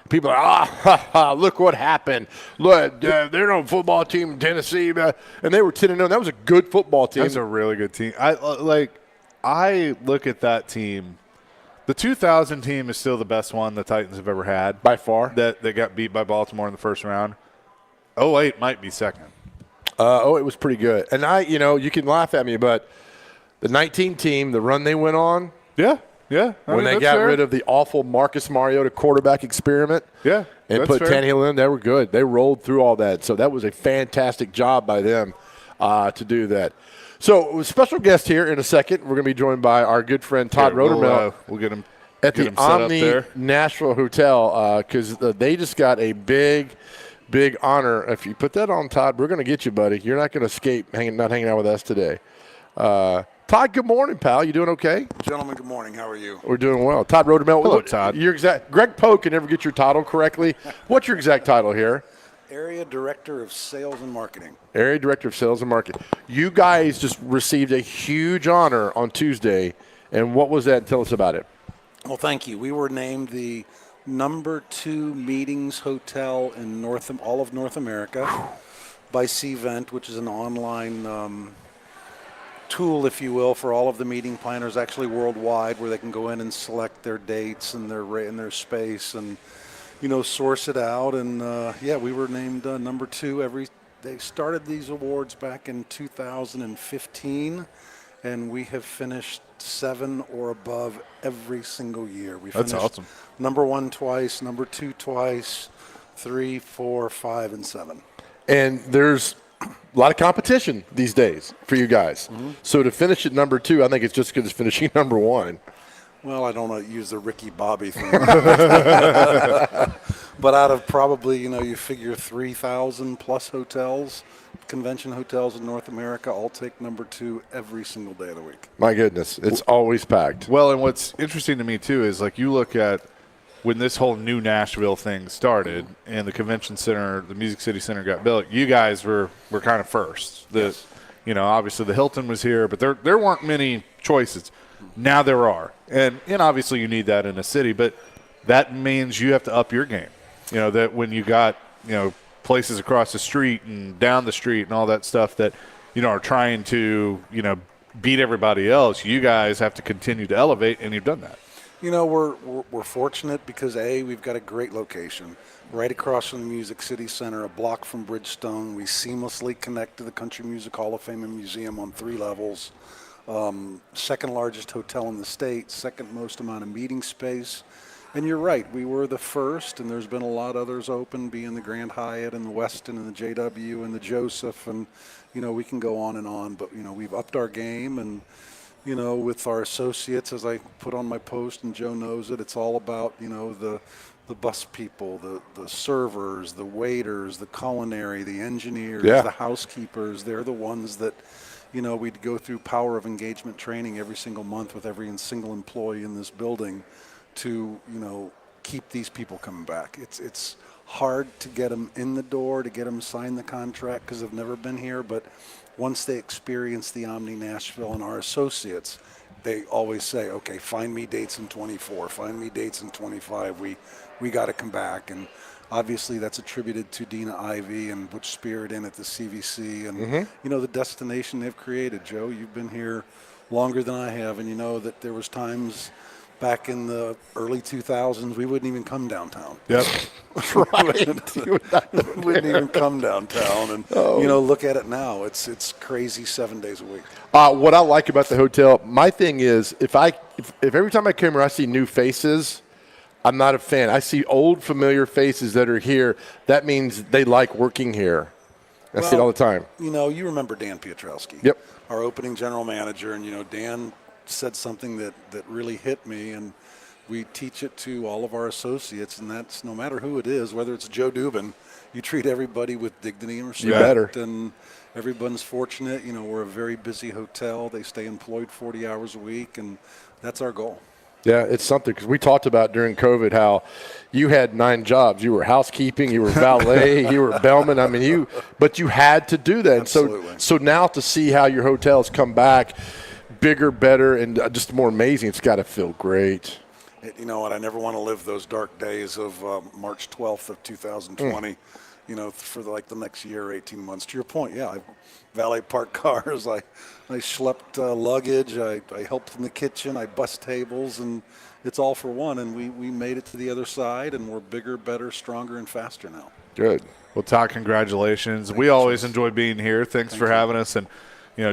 People are, look what happened. Look, they're no football team in Tennessee. And they were 10-0. That was a good football team. That was a really good team. I look at that team. The 2000 team is still the best one the Titans have ever had. By far. That they got beat by Baltimore in the first round. 08 might be second. It was pretty good. And you can laugh at me, but the 19 team, the run they went on. Yeah. When they got rid of the awful Marcus Mariota quarterback experiment. Yeah. And put Tannehill in, they were good. They rolled through all that. So that was a fantastic job by them to do that. So special guest here in a second. We're going to be joined by our good friend Todd Rotermel. We'll get him at the Omni Nashville Hotel because they just got a big honor. If you put that on, Todd, we're going to get you, buddy. You're not going to escape not hanging out with us today. Todd, good morning, pal. You doing okay? Gentlemen, good morning. How are you? We're doing well. Todd Rotermel. Hello, Todd. Greg Poe can never get your title correctly. What's your exact title here? Area Director of Sales and Marketing. Area Director of Sales and Marketing. You guys just received a huge honor on Tuesday, and what was that? Tell us about it. Well, thank you. We were named the #2 meetings hotel in all of North America by Cvent, which is an online tool, if you will, for all of the meeting planners, actually worldwide, where they can go in and select their dates and their space and source it out. And we were named #2 They started these awards back in 2015, and we have finished 7 or above every single year. We That's finished awesome. #1 twice, #2 twice, 3, 4, 5, and 7. And there's a lot of competition these days for you guys. So to finish at #2, I think it's just good as finishing #1. Well, I don't want to use the Ricky Bobby thing. But out of probably, you figure 3,000 plus hotels, convention hotels in North America, I'll take #2 every single day of the week. My goodness, it's always packed. Well, and what's interesting to me too is like you look at when this whole new Nashville thing started and the convention center, the Music City Center got built. You guys were kind of first. Yes. Obviously the Hilton was here, but there weren't many choices. Now there are, and obviously you need that in a city, but that means you have to up your game. That when you got places across the street and down the street and all that stuff that are trying to beat everybody else, you guys have to continue to elevate, and you've done that. We're fortunate because we've got a great location right across from the Music City Center, a block from Bridgestone. We seamlessly connect to the Country Music Hall of Fame and Museum on 3 levels. Second largest hotel in the state, second most amount of meeting space. And you're right, we were the first, and there's been a lot others open, being the Grand Hyatt and the Westin and the JW and the Joseph, and we can go on and on. But we've upped our game, and with our associates, as I put on my post, and Joe knows it, it's all about the bus people, the servers, the waiters, the culinary, the engineers, the housekeepers. They're the ones that we'd go through power of engagement training every single month with every single employee in this building to keep these people coming back. It's hard to get them in the door, to get them sign the contract because they've never been here, but once they experience the Omni Nashville and our associates, they always say, okay, find me dates in 24, find me dates in 25. We got to come back. And obviously that's attributed to Dina Ivey and Butch Spirit in at the CVC and the destination they've created. Joe, you've been here longer than I have, and you know that there was times back in the early 2000s, we wouldn't even come downtown. Yep. Right. We wouldn't even come downtown. And, look at it now. It's crazy 7 days a week. What I like about the hotel, my thing is, if every time I come here I see new faces, I'm not a fan. I see old familiar faces that are here. That means they like working here. I see it all the time. You remember Dan Piotrowski. Yep. Our opening general manager. And, Dan said something that really hit me, and we teach it to all of our associates, and that's no matter who it is, whether it's Joe Dubin, you treat everybody with dignity and respect. You better. And everyone's fortunate. We're a very busy hotel. They stay employed 40 hours a week, and that's our goal. Yeah, it's something, because we talked about during COVID how you had 9 jobs. You were housekeeping, you were valet, you were bellman. I mean, but you had to do that. Absolutely. And so now to see how your hotels come back bigger, better, and just more amazing, it's got to feel great. You know what? I never want to live those dark days of March 12th of 2020. For the next year, 18 months. To your point, I valet parked cars. I schlepped luggage. I helped in the kitchen. I bussed tables, and it's all for one. And we made it to the other side, and we're bigger, better, stronger, and faster now. Good. Well, Todd, congratulations. We always enjoy being here. Thanks for having us. And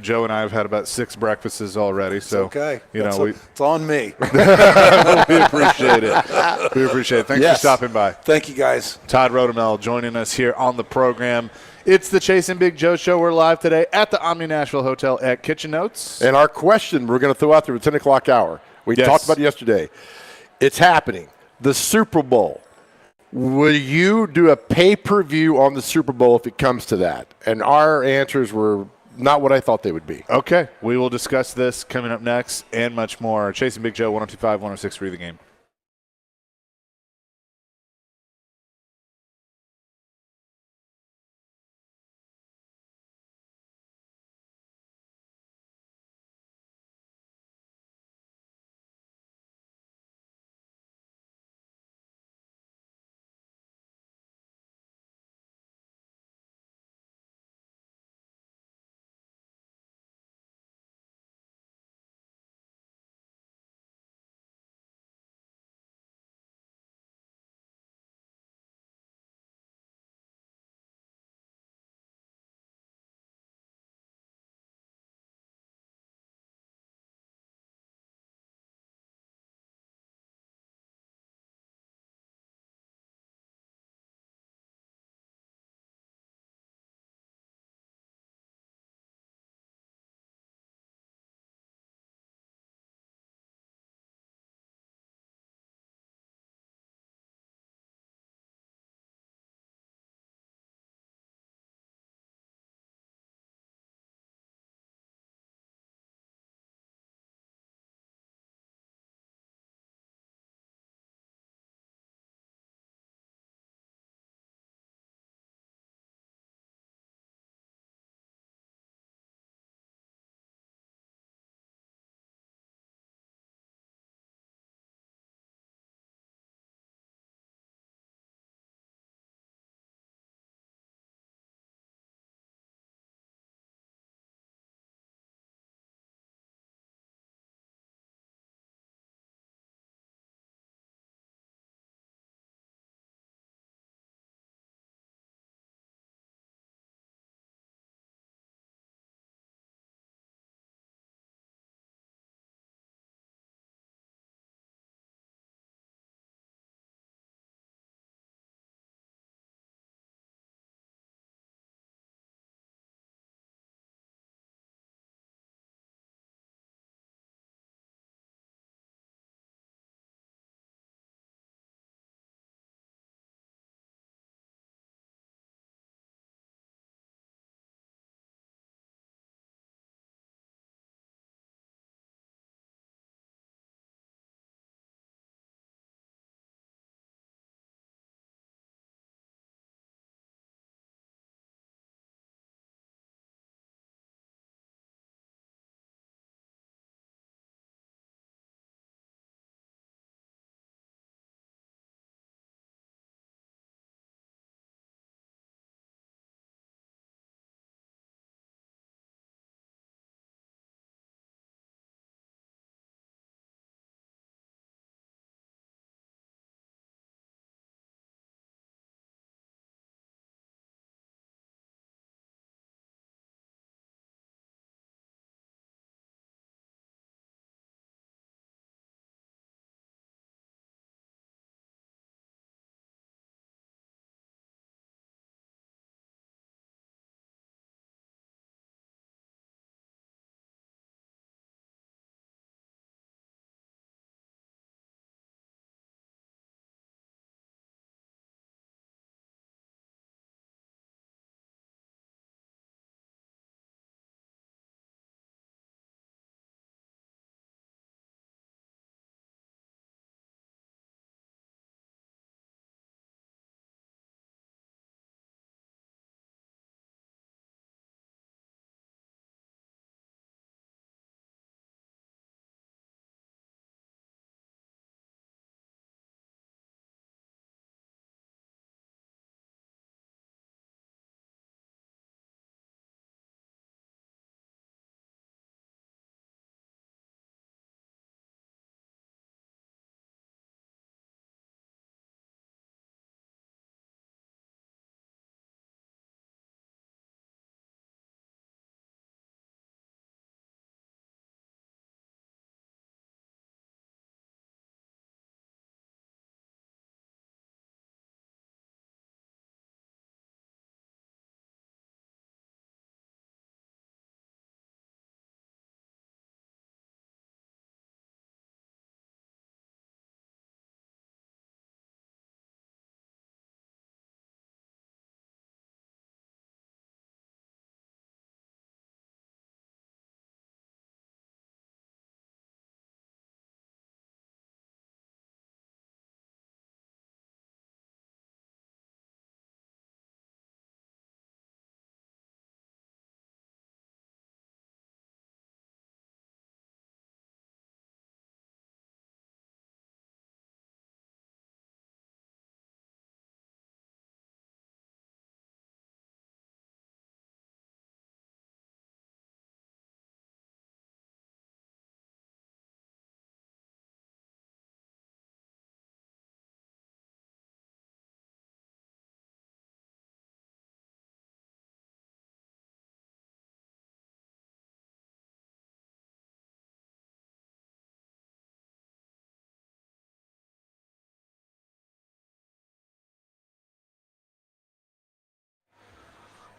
Joe and I have had about 6 breakfasts already. So okay. It's on me. we appreciate it. We appreciate it. Thanks for stopping by. Thank you, guys. Todd Rodemel joining us here on the program. It's the Chase and Big Joe Show. We're live today at the Omni Nashville Hotel at Kitchen Notes. And our question we're going to throw out there at 10 o'clock hour. We talked about it yesterday. It's happening. The Super Bowl. Will you do a pay-per-view on the Super Bowl if it comes to that? And our answers were not what I thought they would be. Okay. We will discuss this coming up next and much more. Chase and Big Joe, 102.5, 106.3 The Game.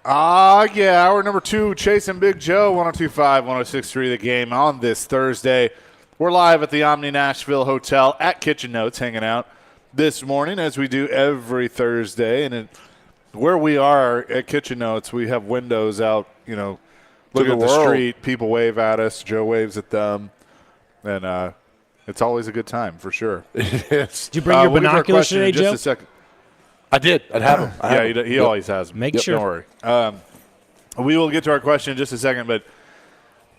Yeah, hour number 2, Chasing Big Joe, 102.5, 106.3 The Game on this Thursday. We're live at the Omni Nashville Hotel at Kitchen Notes, hanging out this morning as we do every Thursday. And where we are at Kitchen Notes, we have windows out, look at the street. People wave at us. Joe waves at them. And it's always a good time, for sure. Yes. Did you bring your we'll get to our binoculars question in today, Joe? just a second. I did. I'd have him. Yeah, he always has them. Make sure. Don't worry. We will get to our question in just a second, but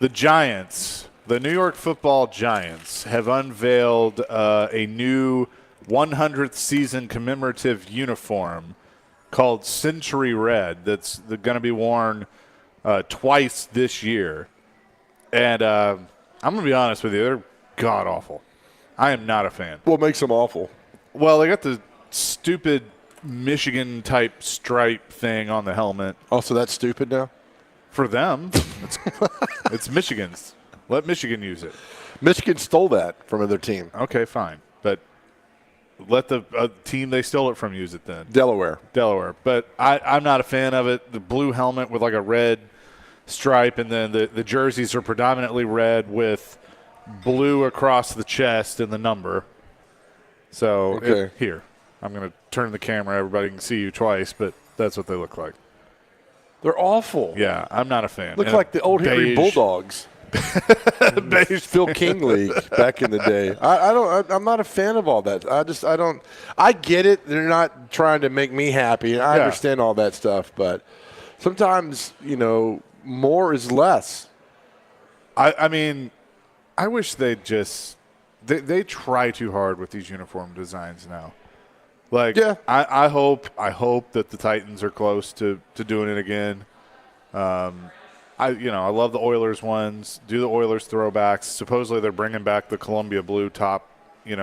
the Giants, the New York Football Giants, have unveiled a new 100th season commemorative uniform called Century Red that's going to be worn twice this year. And I'm going to be honest with you, they're god-awful. I am not a fan. What makes them awful? Well, they got the stupid Michigan-type stripe thing on the helmet. Oh, so that's stupid now? For them, it's Michigan's. Let Michigan use it. Michigan stole that from another team. Okay, fine. But let the team they stole it from use it then. Delaware. But I'm not a fan of it. The blue helmet with like a red stripe, and then the jerseys are predominantly red with blue across the chest and the number. So Okay. here, I'm going to turn the camera. Everybody can see you twice, but that's what they look like. They're awful. Yeah, I'm not a fan. Look And like the old Henry beige- Bulldogs. Beige Phil King League back in the day. I'm not a fan of all that. I get it. They're not trying to make me happy. I Yeah. understand all that stuff, but sometimes, more is less. I mean, I wish they'd just they try too hard with these uniform designs now. Like, Yeah. I hope that the Titans are close to doing it again. I love the Oilers ones. Do the Oilers throwbacks. Supposedly they're bringing back the Columbia blue top,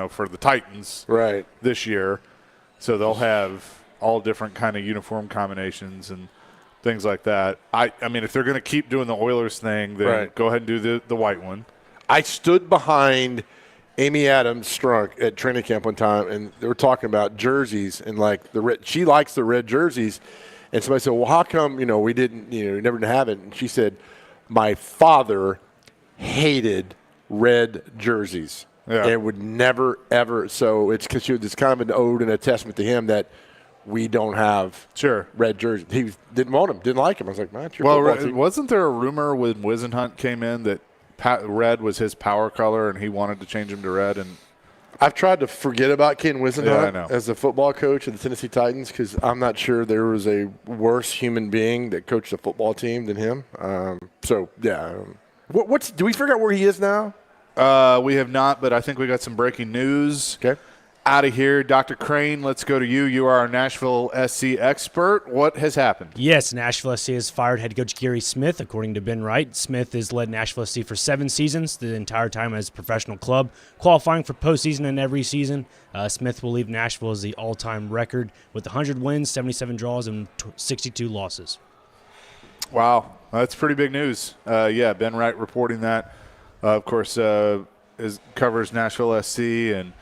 for the Titans Right. this year. So they'll have all different kind of uniform combinations and things like that. I mean, if they're going to keep doing the Oilers thing, then Right. go ahead and do the white one. I stood behind Amy Adams Strunk at training camp one time, and they were talking about jerseys and like the red. She likes the red jerseys, and somebody said, "Well, how come we didn't never have it?" And she said, "My father hated red jerseys Yeah. and would never ever." So it's because it's kind of an ode and a testament to him that we don't have Sure. red jerseys. He didn't want them, didn't like them. I was like, "Man, it's your Well, football team." wasn't there a rumor when Wisenhunt came in that red was his power color and he wanted to change him to red? And I've tried to forget about Ken Wisenhunt Yeah, I know. as the football coach of the Tennessee Titans because I'm not sure there was a worse human being that coached a football team than him. Do we figure out where he is now? we have not, but I think we got some breaking news. Okay. Out of here, Dr. Crane, let's go to you. You are our Nashville SC expert. What has happened? Yes, Nashville SC has fired head coach Gary Smith, according to Ben Wright. Smith has led Nashville SC for 7 seasons, the entire time as a professional club, qualifying for postseason in every season. Smith will leave Nashville as the all-time record with 100 wins, 77 draws, and 62 losses. Wow, that's pretty big news. Ben Wright reporting that. Of course, covers Nashville SC. And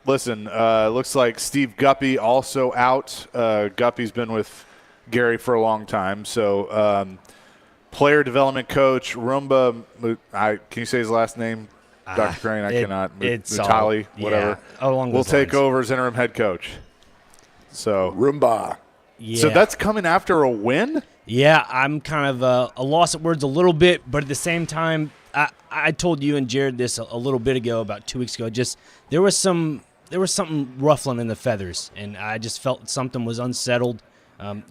looks like Steve Guppy also out. Guppy's been with Gary for a long time. So player development coach, Rumba, can you say his last name? Dr. Crane, I cannot. It's Mutali, whatever. Yeah, along will those take lines. over as interim head coach. So Roomba. Yeah. So that's coming after a win? Yeah, I'm kind of a loss at words a little bit, but at the same time, I told you and Jared this a little bit ago, about 2 weeks ago. Just there was something ruffling in the feathers, and I just felt something was unsettled.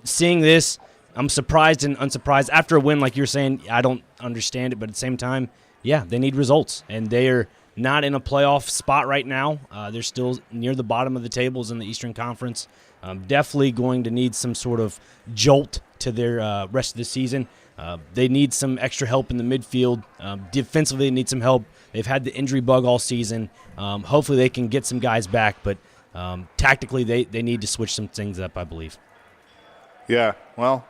Seeing this, I'm surprised and unsurprised. After a win, like you're saying, I don't understand it, but at the same time, yeah, they need results, and they are not in a playoff spot right now. They're still near the bottom of the tables in the Eastern Conference. Definitely going to need some sort of jolt to their rest of the season. They need some extra help in the midfield. Defensively, they need some help. They've had the injury bug all season. Hopefully they can get some guys back, but tactically they need to switch some things up, I believe. Yeah, well,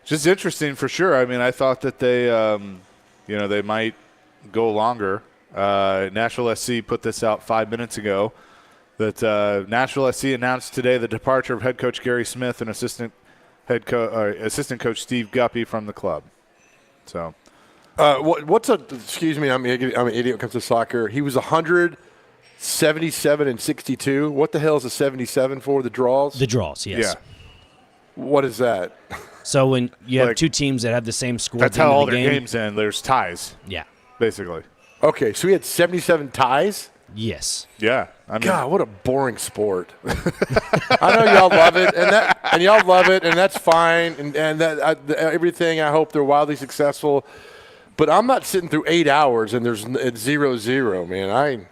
just interesting for sure. I mean, I thought that they might go longer. Nashville SC put this out 5 minutes ago that Nashville SC announced today the departure of head coach Gary Smith and assistant assistant coach Steve Guppy from the club. So, excuse me, I'm an idiot when it comes to soccer. He was 177 and 62. What the hell is a 77 for? The draws? The draws, yes. yeah, What is that? So when you have Like- two teams that have the same score that's at the end how of all the their game, games end. There's ties, yeah. basically. Okay, so we had 77 ties? Yes. Yeah, I mean, God, what a boring sport. I know y'all love it, and y'all love it, and that's fine, and everything. I hope they're wildly successful, but I'm not sitting through 8 hours and it's 0-0, man.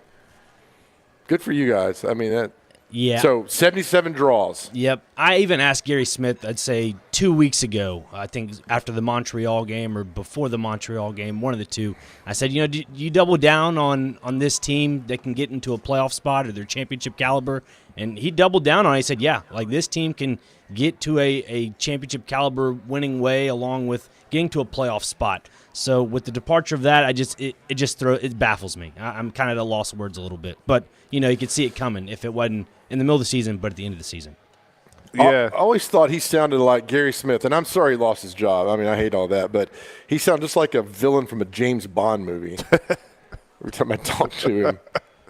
Good for you guys. I mean that. Yeah. So 77 draws. Yep. I even asked Gary Smith, I'd say 2 weeks ago, I think after the Montreal game or before the Montreal game, one of the two. I said, do you double down on this team that can get into a playoff spot or their championship caliber? And he doubled down on it. He said, yeah, like this team can get to a championship caliber winning way along with getting to a playoff spot. So with the departure of that, it baffles me. I'm kind of at a loss of words a little bit. But, you could see it coming if it wasn't in the middle of the season, but at the end of the season. yeah. I always thought he sounded like Gary Smith, and I'm sorry he lost his job. I mean, I hate all that, but he sounded just like a villain from a James Bond movie. Every time I talk to him,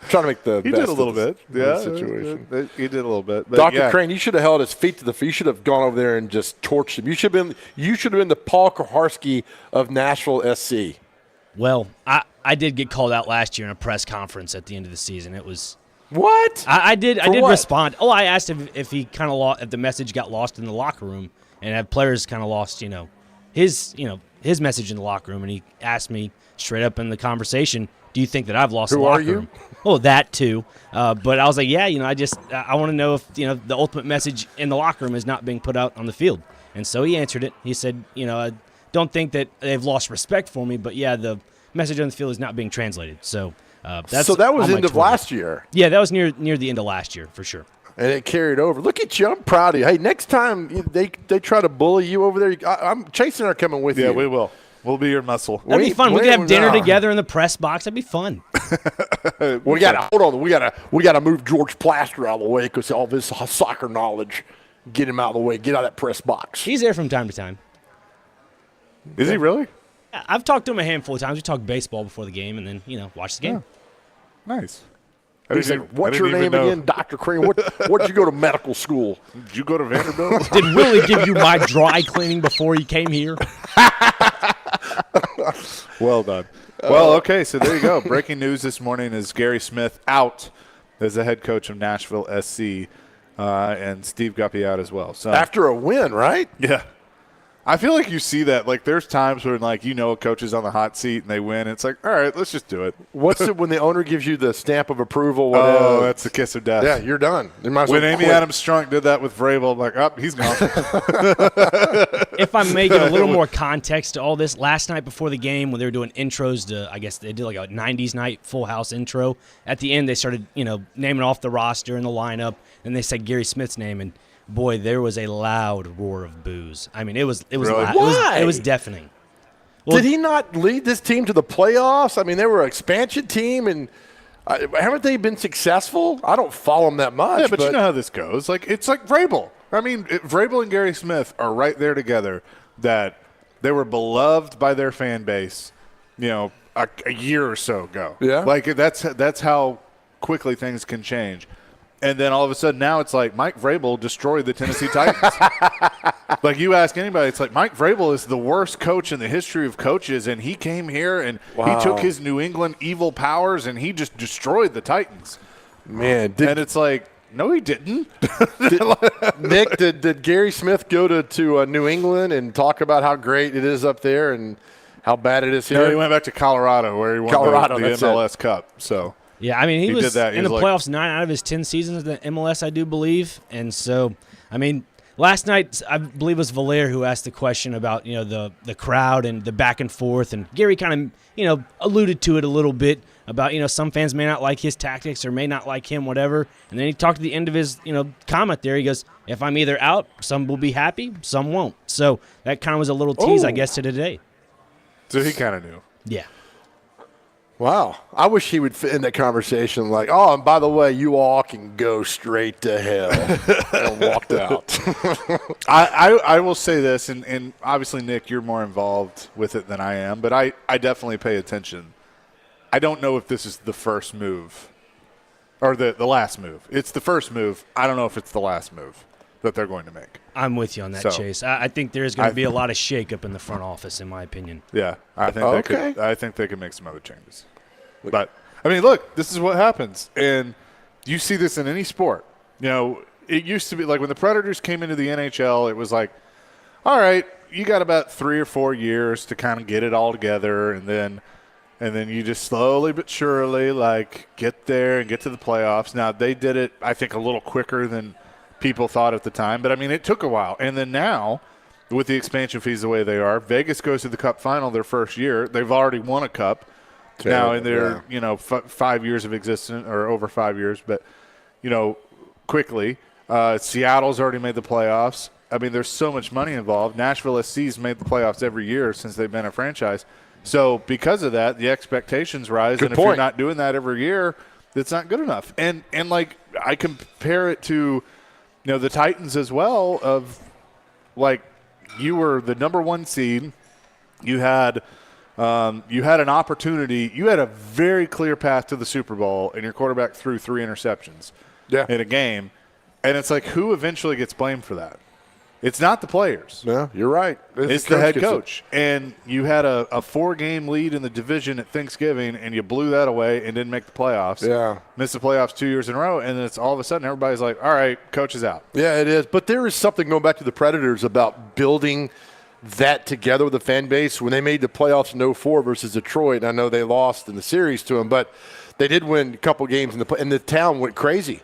I'm trying to make the He best did a little of bit. the Yeah, situation. he did a little bit. But Dr. yeah. Crane, you should have held his feet to the feet. You should have gone over there and just torched him. You should have been the Paul Koharski of Nashville SC. Well, I did get called out last year in a press conference at the end of the season. It was What? I did what? respond. I asked if he kind of if the message got lost in the locker room and have players kind of lost his message in the locker room, and he asked me straight up in the conversation, do you think that I've lost Who the are locker you? room? Well, that too. But I was like, yeah, I want to know if the ultimate message in the locker room is not being put out on the field. And so he answered it. He said, I don't think that they've lost respect for me, but yeah, the message on the field is not being translated. So that was end of last year. Yeah, that was near the end of last year for sure. And it carried over. Look at you. I'm proud of you. Hey, next time they try to bully you over there, I'm Chase and I are coming with you. Yeah, we will. We'll be your muscle. That'd be fun. We could have dinner no. together in the press box. That'd be fun. We got to move George Plaster out of the way because all this soccer knowledge. Get him out of the way. Get out of that press box. He's there from time to time. Is he really? I've talked to him a handful of times. We talked baseball before the game and then, watch the game. Nice. He's like, what's your name again, Dr. Crane? What'd you go to medical school? Did you go to Vanderbilt? Did Willie give you my dry cleaning before you came here? Well done. Well, okay, so there you go. Breaking news this morning is Gary Smith out as the head coach of Nashville SC, and Steve Guppy out as well. So After a win, right? yeah. I feel like you see that. Like, there's times when, a coach is on the hot seat and they win. It's like, all right, let's just do it. What's it when the owner gives you the stamp of approval? Oh, that's the kiss of death. yeah, you're done. You might as When well Amy quit. Adams Strunk did that with Vrabel, I'm like, he's gone. If I may give a little more context to all this, last night before the game when they were doing intros to, I guess they did like a 90s night Full House intro, at the end they started, naming off the roster and the lineup, and they said Gary Smith's name, and boy, there was a loud roar of boos. I mean, it was Really? loud. Why? It was deafening. Well, Did he not lead this team to the playoffs? I mean, they were an expansion team, and haven't they been successful? I don't follow them that much. Yeah, but you know how this goes. It's like Vrabel. I mean, Vrabel and Gary Smith are right there together. That they were beloved by their fan base, a year or so ago. Yeah. That's how quickly things can change. And then all of a sudden now it's like Mike Vrabel destroyed the Tennessee Titans. Like, you ask anybody, it's like Mike Vrabel is the worst coach in the history of coaches, and he came here and he took his New England evil powers and he just destroyed the Titans. Man, And it's like, no, he didn't. Nick, did Gary Smith go to New England and talk about how great it is up there and how bad it is here? No, he went back to Colorado where he won the that's it. MLS Cup. So yeah, I mean, he was did that. He in the was playoffs 9 out of his 10 seasons in the MLS, I do believe. And so, I mean, last night, I believe it was Valaire who asked the question about, the crowd and the back and forth. And Gary kind of, alluded to it a little bit about, some fans may not like his tactics or may not like him, whatever. And then he talked at the end of his, comment there. He goes, if I'm either out, some will be happy, some won't. So that kind of was a little tease, I guess, to today. he kind of knew. Yeah. Wow. I wish he would fit in that conversation like, oh, and by the way, you all can go straight to hell. And walked out. I will say this, and obviously, Nick, you're more involved with it than I am, but I definitely pay attention. I don't know if this is the first move or the last move. It's the first move. I don't know if it's the last move that they're going to make. I'm with you on that, So, Chase. I think there's going to be a lot of shakeup in the front office, in my opinion. Yeah, I think Okay. I think they could make some other changes. But I mean, look, this is what happens, and you see this in any sport. You know, it used to be like when the Predators came into the NHL, it was like, all right, you got about 3 or 4 years to kind of get it all together, and then you just slowly but surely like get there and get to the playoffs. Now they did it, I think, a little quicker than people thought at the time, but I mean, it took a while. And then now, with the expansion fees the way they are, Vegas goes to the Cup final their first year. They've already won a Cup now in their 5 years of existence, or over 5 years, but quickly. Seattle's already made the playoffs. I mean, there's so much money involved. Nashville SC's made the playoffs every year since they've been a franchise. So because of that, the expectations rise. Good and point. if you're not doing that every year, it's not good enough. And like I compare it to the Titans as well, of like you were the number 1 seed. You had an opportunity. You had a very clear path to the Super Bowl, and your quarterback threw 3 interceptions in a game. And it's like, who eventually gets blamed for that? It's not the players. No, you're right. It's the head coach. And you had a 4-game lead in the division at Thanksgiving, and you blew that away and didn't make the playoffs. Yeah. Missed the playoffs 2 years in a row, and then it's all of a sudden everybody's like, all right, coach is out. Yeah, it is. But there is something going back to the Predators about building that together with the fan base. When they made the playoffs in 04 versus Detroit, I know they lost in the series to them, but they did win a couple games, and the town went crazy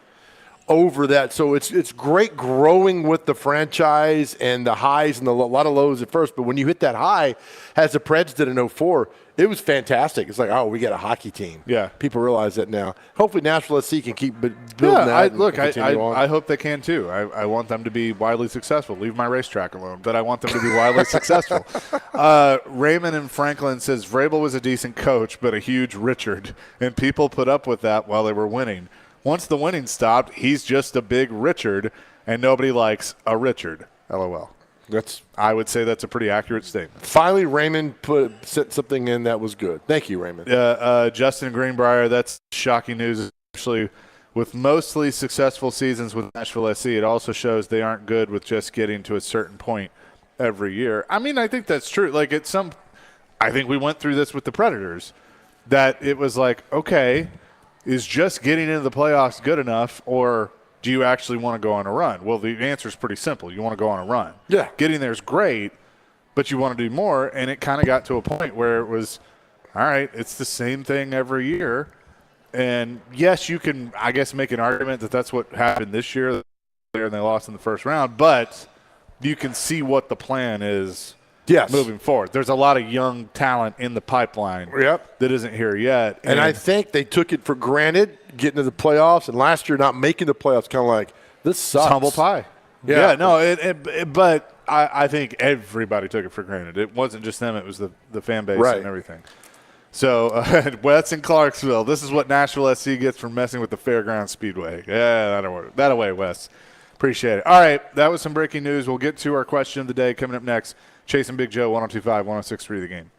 over that. So it's great growing with the franchise and the highs and a lot of lows at first. But when you hit that high, as the Preds did in 04, it was fantastic. It's like, oh, we got a hockey team. Yeah. People realize that now. Hopefully Nashville SC can keep building Yeah, that. I hope they can too. I want them to be widely successful. Leave my racetrack alone, but I want them to be widely successful. Raymond in Franklin says Vrabel was a decent coach, but a huge Richard, and people put up with that while they were winning. Once the winning stopped, he's just a big Richard, and nobody likes a Richard. LOL. I would say that's a pretty accurate statement. Finally, Raymond sent something in that was good. Thank you, Raymond. Justin Greenbrier, that's shocking news, especially with mostly successful seasons with Nashville SC. It also shows they aren't good with just getting to a certain point every year. I mean, I think that's true. Like I think we went through this with the Predators, that it was like, okay, is just getting into the playoffs good enough, or do you actually want to go on a run? Well, the answer is pretty simple. You want to go on a run. Yeah. Getting there is great, but you want to do more, and it kind of got to a point where it was, all right, it's the same thing every year. And, yes, you can, I guess, make an argument that that's what happened this year, and they lost in the first round, but you can see what the plan is moving forward. There's a lot of young talent in the pipeline that isn't here yet. And I think they took it for granted getting to the playoffs, and last year not making the playoffs, kind of like, this sucks. It's humble pie. Yeah. No, but I think everybody took it for granted. It wasn't just them. It was the fan base and everything. So, Wes in Clarksville, this is what Nashville SC gets for messing with the Fairground Speedway. Yeah, that away, Wes. Appreciate it. All right, that was some breaking news. We'll get to our question of the day coming up next. Chase and Big Joe, 102.5, 106.3 The Game.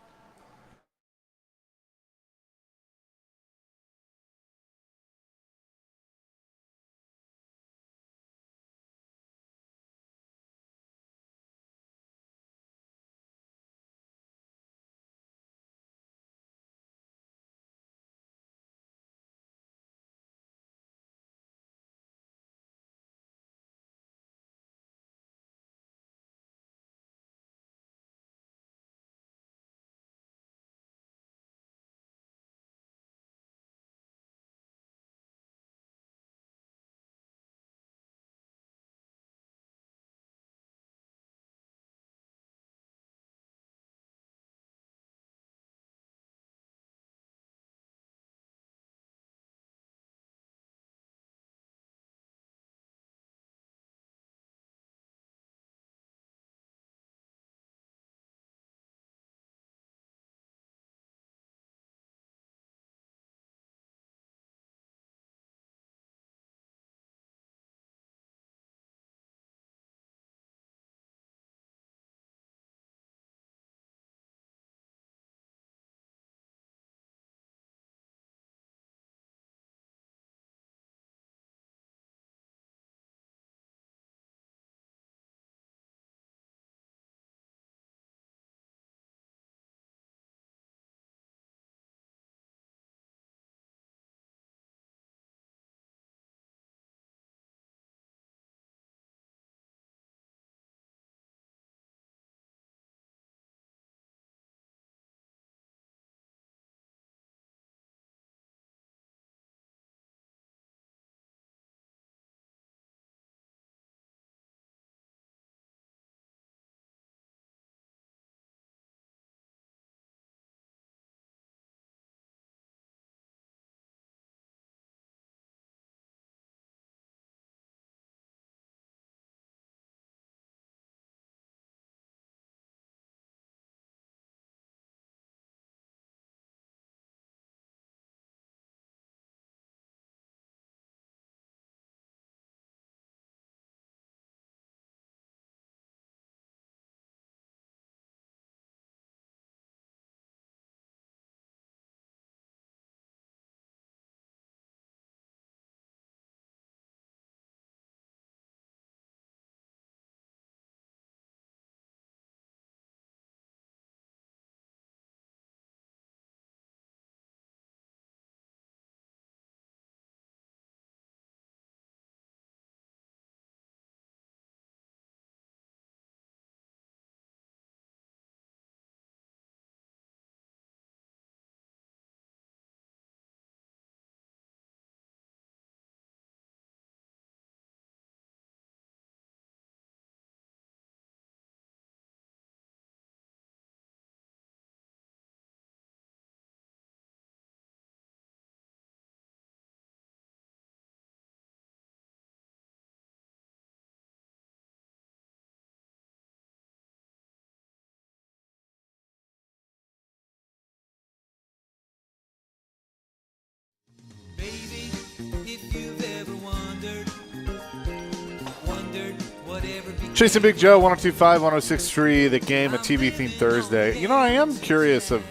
Chasing Big Joe, 102.5, 106.3, The Game, a TV-themed Thursday. You know, I am curious of,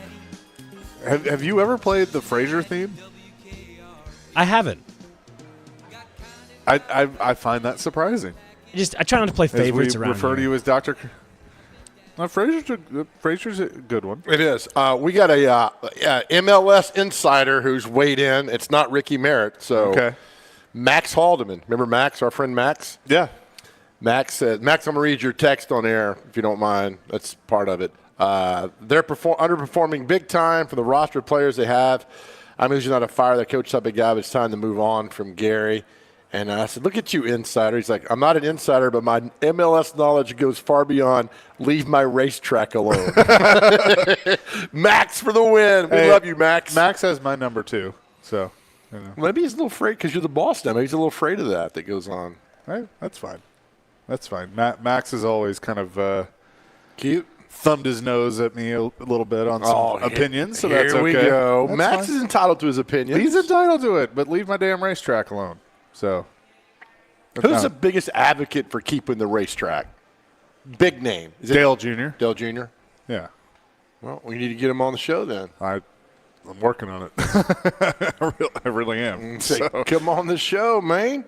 have you ever played the Frasier theme? I haven't. I find that surprising. I try not to play favorites As we around refer here. to you as Dr. Frasier's a good one. It is. We got a MLS insider who's weighed in. It's not Ricky Merritt. So Okay. Max Haldeman. Remember Max, our friend Max? Yeah. Max said, Max, I'm going to read your text on air, if you don't mind. That's part of it. They're underperforming big time for the roster of players they have. I'm usually not a fire that coach type of guy, but it's time to move on from Gary. And I said, look at you, insider. He's like, I'm not an insider, but my MLS knowledge goes far beyond leave my racetrack alone. Max for the win. We love you, Max. Max has my number too. So, you know. Maybe he's a little afraid because you're the boss now. Maybe he's a little afraid of that goes on. Hey, that's fine. That's fine. Max has always kind of Cute. thumbed his nose at me a little bit on some opinions, so that's Here okay. we go. That's Max fine. is entitled to his opinion. He's entitled to it, but leave my damn racetrack alone. So, Who's the biggest advocate for keeping the racetrack? Big name. Is it Dale Jr.? Dale Jr.? Yeah. Well, we need to get him on the show then. I'm working on it. I really am. Say, So, come on the show, man.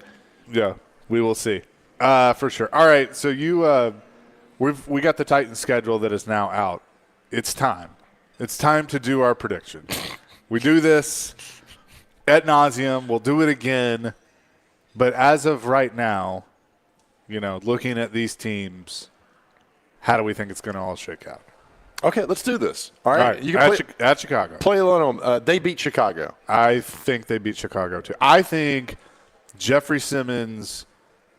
yeah, we will see. For sure. All right, so we got the Titans schedule that is now out. It's time. It's time to do our prediction. We do this ad nauseum. We'll do it again. But as of right now, you know, looking at these teams, how do we think it's going to all shake out? Okay, let's do this. All right. All right, You can at Chicago. play alone. They beat Chicago. I think they beat Chicago, too. I think Jeffrey Simmons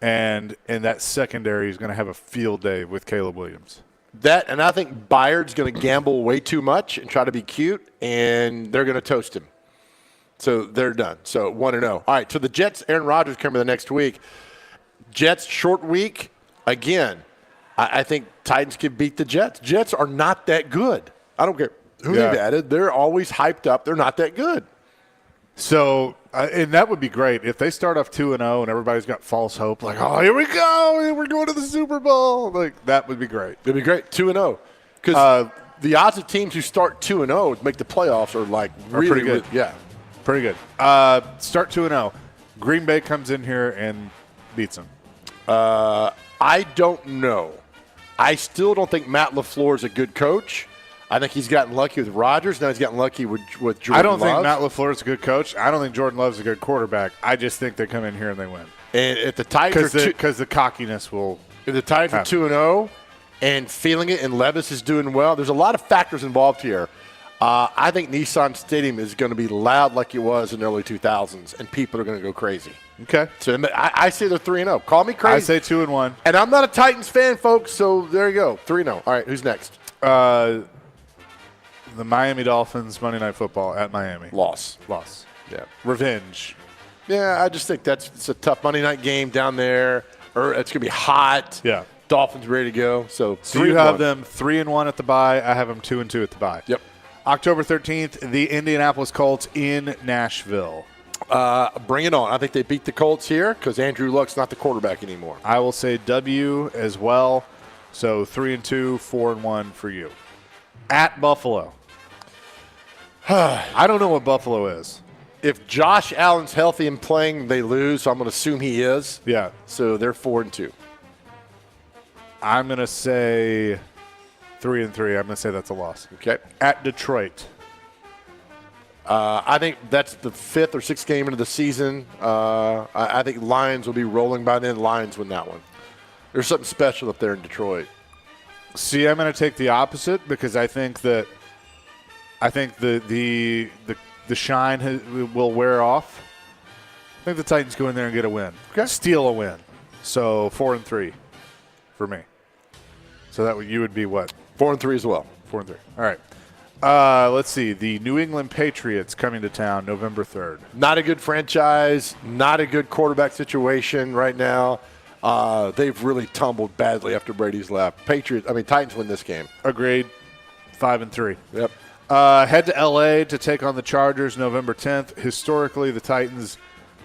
and in that secondary is going to have a field day with Caleb Williams. And I think Byard's going to gamble way too much and try to be cute, and they're going to toast him. So they're done. So 1-0. All right, so the Jets, Aaron Rodgers coming the next week. Jets, short week. Again, I think Titans can beat the Jets. Jets are not that good. I don't care who they've added. They're always hyped up. They're not that good. So, and that would be great if they start off 2-0 and everybody's got false hope, like, oh, here we go, we're going to the Super Bowl. Like, that would be great. It'd be great, 2-0. Because the odds of teams who start 2-0 to make the playoffs are like really pretty good. Yeah. Pretty good. Start 2-0. Green Bay comes in here and beats them. I don't know. I still don't think Matt LaFleur is a good coach. I think he's gotten lucky with Rodgers. Now he's gotten lucky with Jordan I don't Love. think Matt LaFleur is a good coach. I don't think Jordan Love's a good quarterback. I just think they come in here and they win. And if the Titans Because the cockiness will. if the Titans are 2-0 and feeling it, and Levis is doing well, there's a lot of factors involved here. I think Nissan Stadium is going to be loud like it was in the early 2000s, and people are going to go crazy. Okay. So I say they're 3-0. Call me crazy. I say 2-1. And I'm not a Titans fan, folks, so there you go. 3-0. All right, who's next? The Miami Dolphins, Monday Night Football at Miami. Loss. Yeah. Revenge. Yeah, I just think it's a tough Monday night game down there. Or it's going to be hot. Yeah. Dolphins ready to go. So you have them 3-1 at the bye. I have them 2-2 at the bye. Yep. October 13th, the Indianapolis Colts in Nashville. Bring it on. I think they beat the Colts here because Andrew Luck's not the quarterback anymore. I will say W as well. So 3-2, 4-1 for you. At Buffalo. I don't know what Buffalo is. If Josh Allen's healthy and playing, they lose. So I'm going to assume he is. Yeah. So they're 4-2. I'm going to say 3-3. I'm going to say that's a loss. Okay. At Detroit. I think that's the 5th or 6th game into the season. I think Lions will be rolling by then. Lions win that one. There's something special up there in Detroit. See, I'm going to take the opposite because I think the shine will wear off. I think the Titans go in there and get a win. Okay. Steal a win. So 4-3 for me. So you would be what? 4-3 as well. 4-3. All right. Let's see. The New England Patriots coming to town November 3rd. Not a good franchise. Not a good quarterback situation right now. They've really tumbled badly after Brady's left. Titans win this game. Agreed. 5-3. Yep. Head to L.A. to take on the Chargers November 10th. Historically, the Titans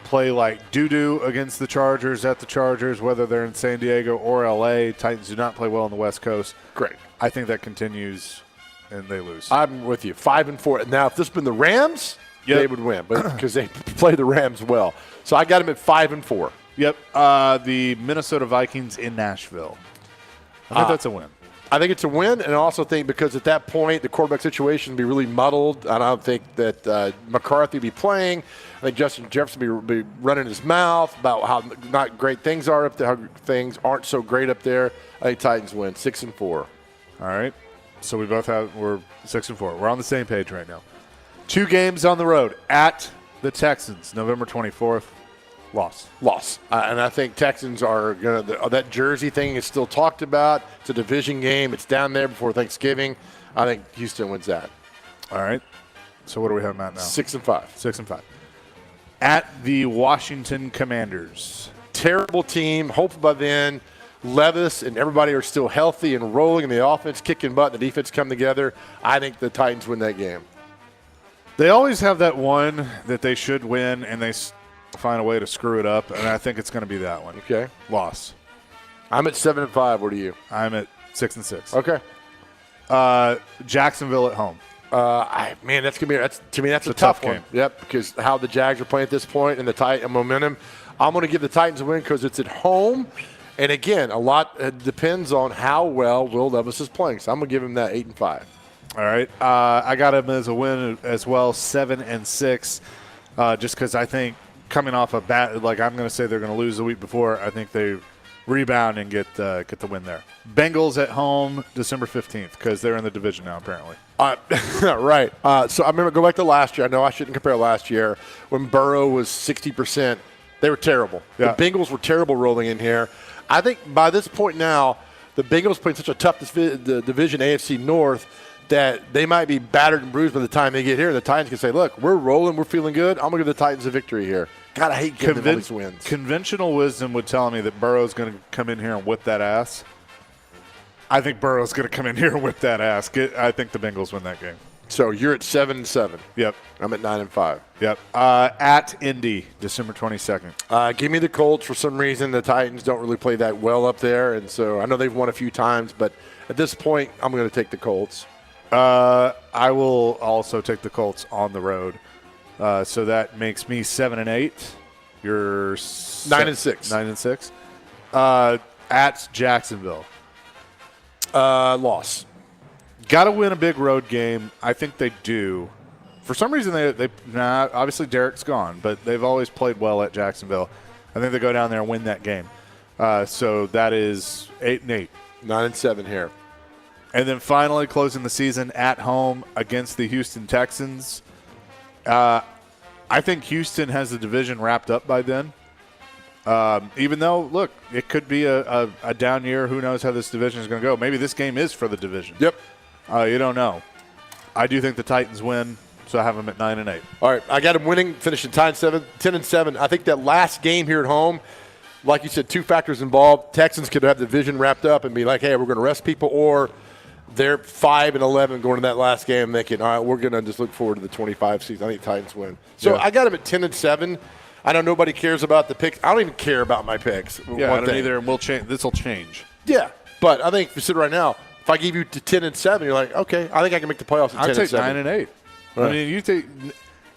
play like doo-doo against the Chargers at the Chargers, whether they're in San Diego or L.A. Titans do not play well on the West Coast. Great. I think that continues, and they lose. I'm with you. 5-4. Now, if this had been the Rams, they would win, but because they play the Rams well. So I got them at 5-4. Yep. The Minnesota Vikings in Nashville. I think that's a win. I think it's a win, and I also think because at that point the quarterback situation would be really muddled. I don't think that McCarthy would be playing. I think Justin Jefferson would be running his mouth about how not great things are up there, how things aren't so great up there. I think Titans win 6-4. All right. So we're 6-4. We're on the same page right now. 2 games on the road at the Texans, November 24th. Loss. And I think Texans are going to – that Jersey thing is still talked about. It's a division game. It's down there before Thanksgiving. I think Houston wins that. All right. So what do we have, Matt, now? 6-5. 6-5. At the Washington Commanders. Terrible team. Hopefully by then Levis and everybody are still healthy and rolling, and the offense kicking butt and the defense come together. I think the Titans win that game. They always have that one that they should win, and they find a way to screw it up, and I think it's going to be that one. Okay. Loss. I'm at 7-5. What are you? I'm at 6-6. Okay. Jacksonville at home. That's a tough one. game. Yep, because how the Jags are playing at this point and the Titan momentum. I'm going to give the Titans a win because it's at home, and again, a lot depends on how well Will Levis is playing. So I'm going to give him that 8-5. All right. I got him as a win as well, 7-6, just because I think coming off a I'm going to say they're going to lose the week before. I think they rebound and get the win there. Bengals at home, December 15th, because they're in the division now, apparently. Right. So I remember, go back to last year. I know I shouldn't compare last year. When Burrow was 60%, they were terrible. Yeah. The Bengals were terrible rolling in here. I think by this point now, the Bengals playing such a tough division, AFC North, that they might be battered and bruised by the time they get here. The Titans can say, look, we're rolling, we're feeling good. I'm going to give the Titans a victory here. God, I hate giving them all these wins. Conventional wisdom would tell me that Burrow's going to come in here and whip that ass. I think Burrow's going to come in here and whip that ass. I think the Bengals win that game. So you're at 7-7. Yep. I'm at 9-5. Yep. At Indy, December 22nd. Give me the Colts. For some reason, the Titans don't really play that well up there, and so I know they've won a few times, but at this point, I'm going to take the Colts. I will also take the Colts on the road. So that makes me 7-8. You're 9-6. 9-6. At Jacksonville. Loss. Got to win a big road game. I think they do. For some reason, obviously Derek's gone, but they've always played well at Jacksonville. I think they go down there and win that game. So that is 8-8. 9-7 here. And then finally closing the season at home against the Houston Texans. I think Houston has the division wrapped up by then. Even though, look, it could be a down year. Who knows how this division is going to go. Maybe this game is for the division. Yep. You don't know. I do think the Titans win, so I have them at 9-8. All right, I got them winning, finishing 10-7. I think that last game here at home, like you said, 2 factors involved. Texans could have the division wrapped up and be like, hey, we're going to rest people, or they're 5-11 going to that last game thinking, all right, we're going to just look forward to the 25 season. I think Titans win. So I got them at 10-7. I know nobody cares about the picks. I don't even care about my picks. Yeah, I don't either, and we'll change. This will change. Yeah, but I think if you sit right now, if I give you to 10-7, you're like, okay, I think I can make the playoffs at 10-7. I'd take 9-8. Right. I mean,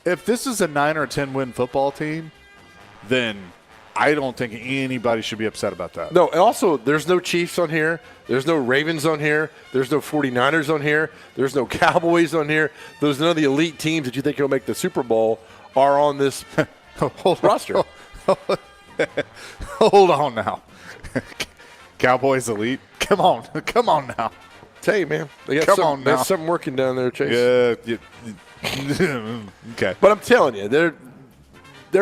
if this is a 9 or 10 win football team, then I don't think anybody should be upset about that. No, and also there's no Chiefs on here. There's no Ravens on here. There's no 49ers on here. There's no Cowboys on here. There's none of the elite teams that you think will make the Super Bowl are on this roster. Hold on now. Cowboys elite? Come on now. Tell you, man, they got there's something working down there, Chase. Yeah. Okay. But I'm telling you, their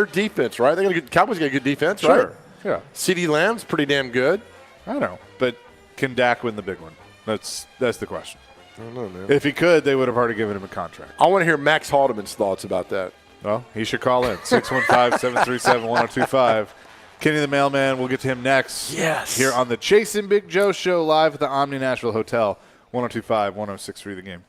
defense, right? Cowboys got a good defense, right? Sure. Yeah. CeeDee Lamb's pretty damn good. I know, but can Dak win the big one? That's the question. I don't know, man. If he could, they would have already given him a contract. I want to hear Max Haldeman's thoughts about that. Well, he should call in 615-737-1025. Kenny the Mailman, we'll get to him next. Yes. Here on the Chasing Big Joe Show live at the Omni Nashville Hotel, 102.5, 106.3 The Game.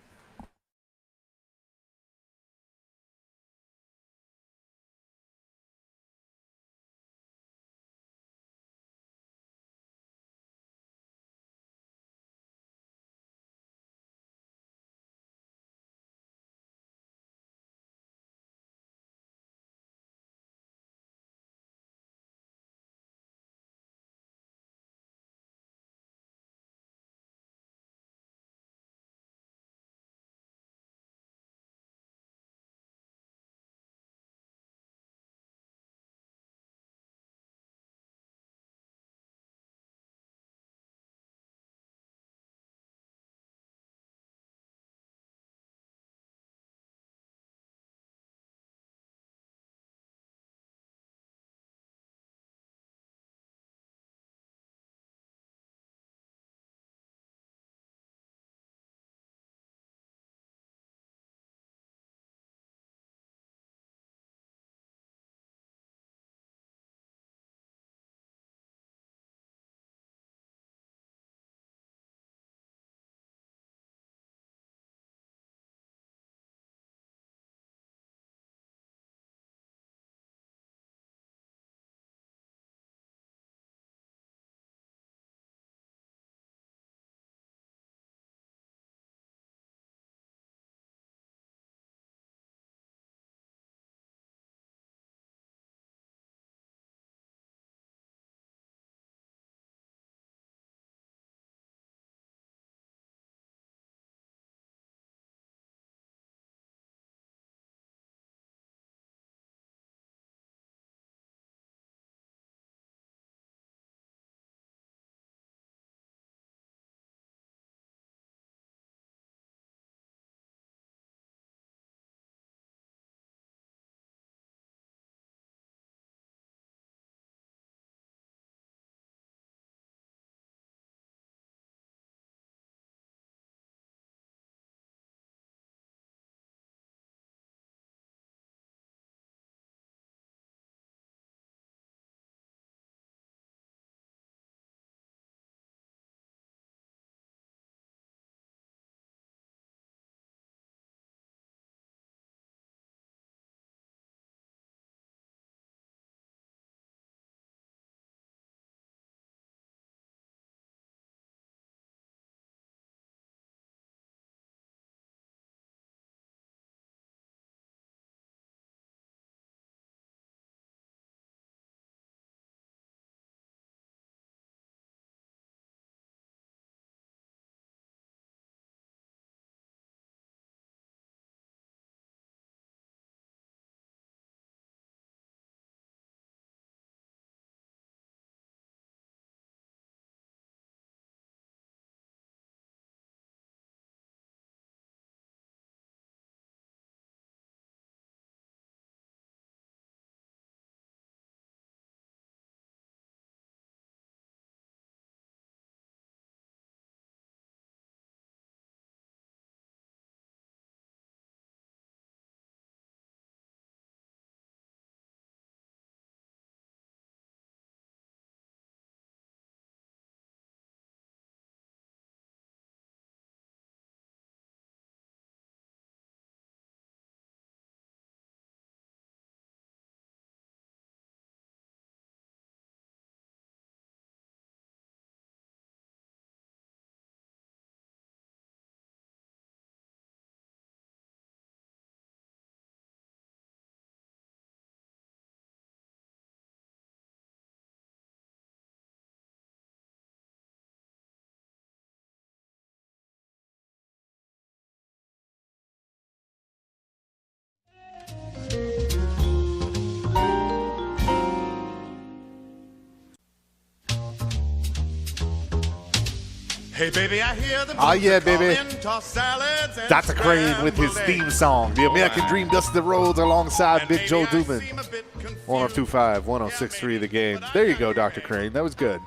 Hey baby, I hear the Oh, yeah, birds baby. calling, toss salads and Dr. Crane with his scrambled theme eggs. song, The American Dream Dusted the Roads, alongside And Big maybe Joe I Dubin. seem a bit confused. 102.5, 106.3 The Game. There you go, Dr. Crane. That was good.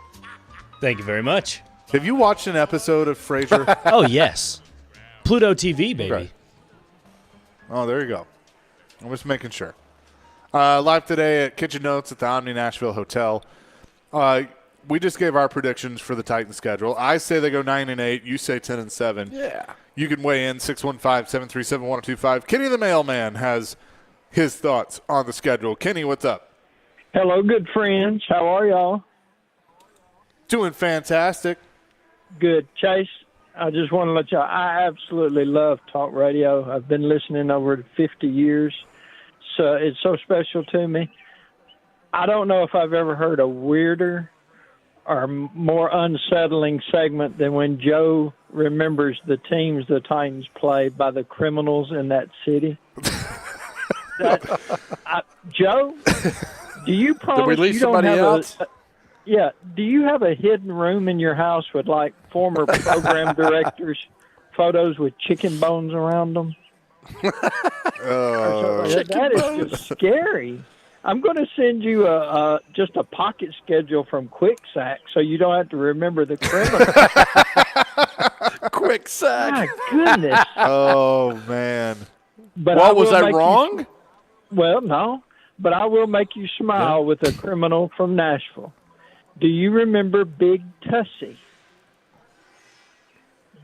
Thank you very much. Have you watched an episode of Frasier? Oh, yes. Pluto TV, baby. Okay. Oh, there you go. I'm just making sure. Live today at Kitchen Notes at the Omni Nashville Hotel. We just gave our predictions for the Titans schedule. I say they go 9-8. You say 10-7. Yeah. You can weigh in 615-737-1025. Kenny the Mailman has his thoughts on the schedule. Kenny, what's up? Hello, good friends. How are y'all? Doing fantastic. Good. Chase, I just want to let y'all, I absolutely love talk radio. I've been listening over 50 years, so it's so special to me. I don't know if I've ever heard a weirder or more unsettling segment than when Joe remembers the teams the Titans play by the criminals in that city. Joe, do you promise Did we leave you don't somebody have else? Yeah. Do you have a hidden room in your house with like former program directors' photos with chicken bones around them? That is just scary. I'm going to send you just a pocket schedule from QuickSack so you don't have to remember the criminal. Quick sack. My goodness. Oh, man. But What, was will I make you- wrong? well, no. But I will make you smile with a criminal from Nashville. Do you remember Big Tussie?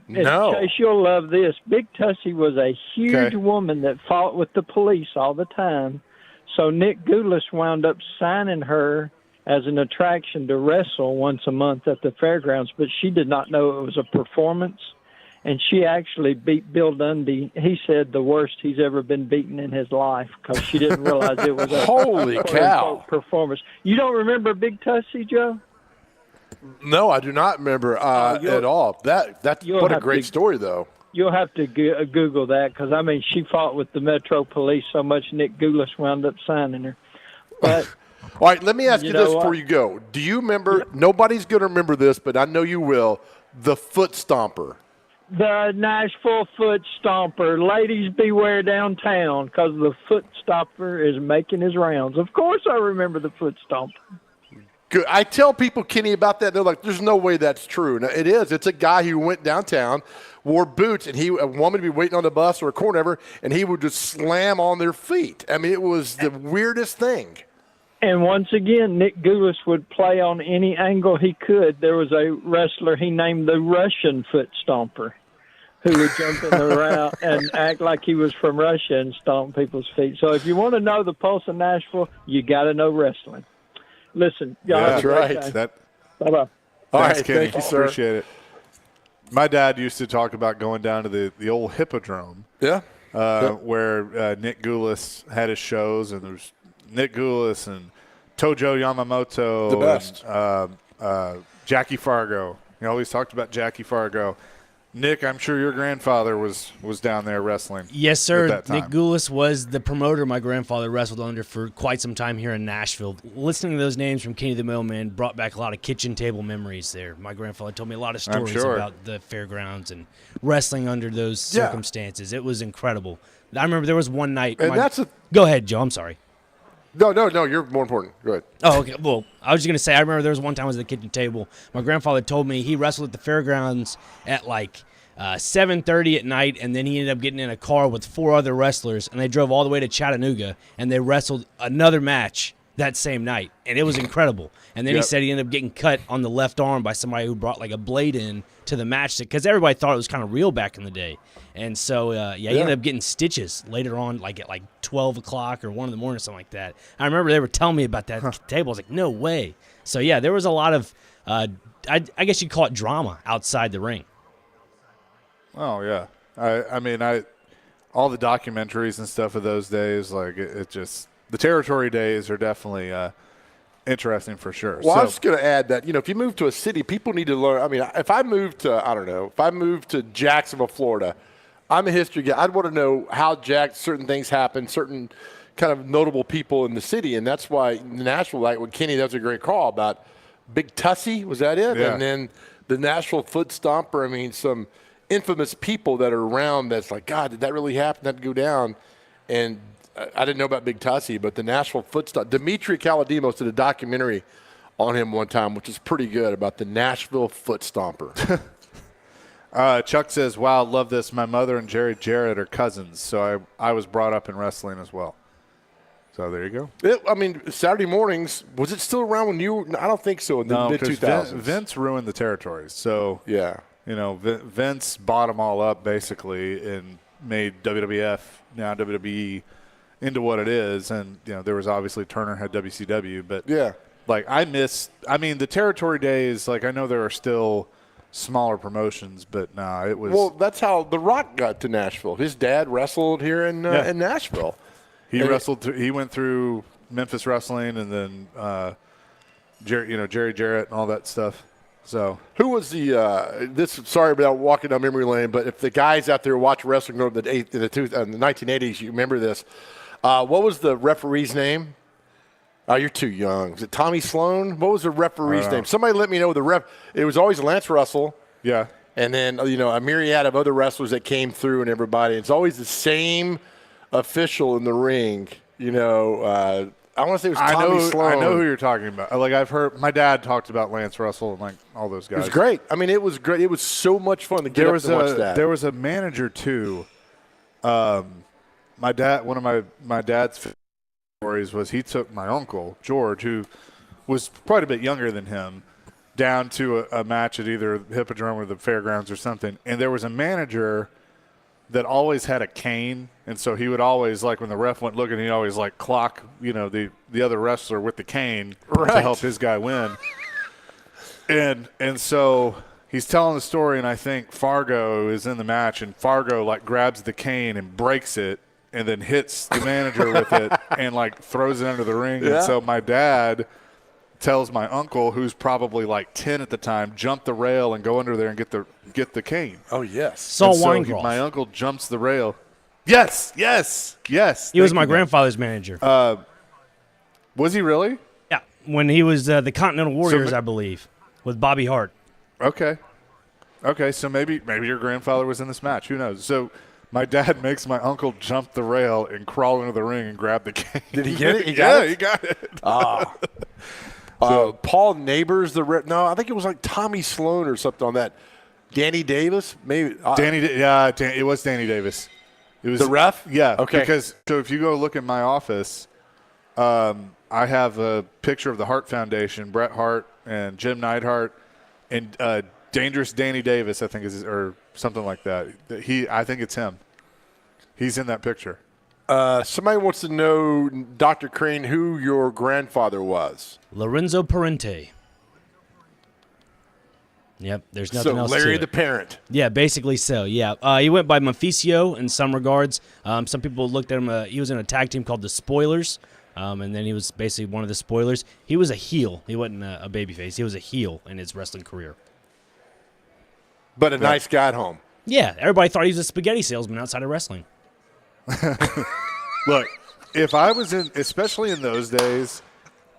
No. Chase, you'll love this. Big Tussie was a huge Okay. woman that fought with the police all the time. So Nick Gulas wound up signing her as an attraction to wrestle once a month at the fairgrounds, but she did not know it was a performance. And she actually beat Bill Dundee. He said the worst he's ever been beaten in his life because she didn't realize it was a Holy cow. performance. You don't remember Big Tussie, Joe? No, I do not remember at all. That's you'll what a have great to- story, though. You'll have to Google that because, I mean, she fought with the Metro Police so much Nick Gulas wound up signing her. But All right, let me ask you, You know this what? before you go. Do you remember, nobody's going to remember this, but I know you will, the Foot Stomper. the Nashville Foot Stomper, ladies beware downtown because the Foot Stomper is making his rounds. Of course I remember the Foot Stomper. Good. I tell people, Kenny, about that. They're like, there's no way that's true. No, it is. It's a guy who went downtown, wore boots, and a woman would be waiting on the bus or a car, whatever, and he would just slam on their feet. I mean, it was the weirdest thing. And once again, Nick Gulas would play on any angle he could. There was a wrestler he named the Russian Foot Stomper who would jump in the route and act like he was from Russia and stomp people's feet. So if you want to know the pulse of Nashville, you got to know wrestling. Listen, y'all have That's a great right. day. That, Bye-bye. All thanks, right, Kenny. thank you, sir. Appreciate it. My dad used to talk about going down to the old Hippodrome. Yeah. Where Nick Gulas had his shows, and there's Nick Gulas and Tojo Yamamoto, The best. and Jackie Fargo. He always talked about Jackie Fargo. Nick, I'm sure your grandfather was down there wrestling. Yes, sir. at that time. Nick Gulas was the promoter my grandfather wrestled under for quite some time here in Nashville. Listening to those names from Kenny the Mailman brought back a lot of kitchen table memories there. My grandfather told me a lot of I'm stories sure. about the fairgrounds and wrestling under those Yeah. circumstances. It was incredible. I remember there was one night. And Go ahead, Joe. I'm sorry. No, you're more important. Go ahead. Oh, okay. Well, I was just going to say, I remember there was one time I was at the kitchen table. My grandfather told me he wrestled at the fairgrounds at like 7:30 at night, and then he ended up getting in a car with 4 other wrestlers, and they drove all the way to Chattanooga, and they wrestled another match that same night, and it was incredible. And then he Yep. said he ended up getting cut on the left arm by somebody who brought like a blade in to the match because everybody thought it was kind of real back in the day. And so, he ended up getting stitches later on, like at like 12 o'clock or 1 in the morning or something like that. I remember they were telling me about that table. I was like, no way. So, yeah, there was a lot of, I guess you'd call it drama outside the ring. Oh yeah, I mean all the documentaries and stuff of those days, like it just the territory days are definitely interesting for sure. Well, I So- was just going to add that, if you move to a city, people need to learn. I mean, if I moved to Jacksonville, Florida, I'm a history guy. I'd want to know how certain things happen, certain kind of notable people in the city. And that's why Nashville, like with Kenny, that was a great call about Big Tussie. Was that it? Yeah. And then the Nashville Foot Stomper. I mean, some infamous people that are around that's like, God, did that really happen? That go down? And I didn't know about Big Tussie, but the Nashville Foot Stomper. Dimitri Kaladimos did a documentary on him one time, which is pretty good, about the Nashville Foot Stomper. Chuck says, wow, love this. My mother and Jerry Jarrett are cousins, so I was brought up in wrestling as well. So there you go. Saturday mornings, was it still around when you – I don't think so in the mid-2000s. Vince ruined the territories. So, yeah. Vince bought them all up basically and made WWF, now WWE, into what it is. And, there was obviously Turner had WCW. But, the territory days, I know there are still smaller promotions, but it was. Well, that's how The Rock got to Nashville. His dad wrestled here in Nashville. He he went through Memphis Wrestling and then Jerry Jarrett and all that stuff. So who was sorry about walking down memory lane, but if the guys out there watch wrestling in the 1980s, you remember this. What was the referee's name? Oh, you're too young. Was it Tommy Sloan? What was the referee's name? Somebody let me know the ref. It was always Lance Russell. Yeah. And then, a myriad of other wrestlers that came through and everybody. It's always the same official in the ring. I want to say it was Tommy Sloan. I know who you're talking about. I've heard my dad talked about Lance Russell and all those guys. It was great. It was great. It was so much fun to get up and watch that. There was a manager too. My dad. One of my dad's stories was he took my uncle George, who was quite a bit younger than him, down to a match at either Hippodrome or the Fairgrounds or something, and there was a manager that always had a cane, and so he would always, when the ref went looking, he'd always clock the other wrestler with the cane to help his guy win. and so he's telling the story, and I think Fargo is in the match, and Fargo grabs the cane and breaks it and then hits the manager with it and throws it under the ring. Yeah. And so my dad tells my uncle, who's probably 10 at the time, jump the rail and go under there and get the cane. Oh, yes. Saul Weingroff. My uncle jumps the rail. Yes. He was my grandfather's manager. Was he really? Yeah, when he was the Continental Warriors, I believe, with Bobby Hart. Okay, so maybe your grandfather was in this match. Who knows? So my dad makes my uncle jump the rail and crawl into the ring and grab the cane. Did he get it? He got it. Ah. Paul Neighbors, I think it was Tommy Sloan or something on that. Danny Davis, maybe. It was Danny Davis. It was the ref. Yeah. Okay. Because if you go look at my office, I have a picture of the Hart Foundation, Bret Hart and Jim Neidhart, and Dangerous Danny Davis, I think or something like that. I think it's him. He's in that picture. Somebody wants to know, Dr. Crane, who your grandfather was. Lorenzo Parente. Yep, there's nothing else to it. So Larry the Parent. Yeah, basically so, yeah. He went by Mephisto in some regards. Some people looked at him. He was in a tag team called the Spoilers, and then he was basically one of the Spoilers. He was a heel. He wasn't a babyface. He was a heel in his wrestling career. But a nice guy at home. Yeah, everybody thought he was a spaghetti salesman outside of wrestling. Look, if I was especially in those days,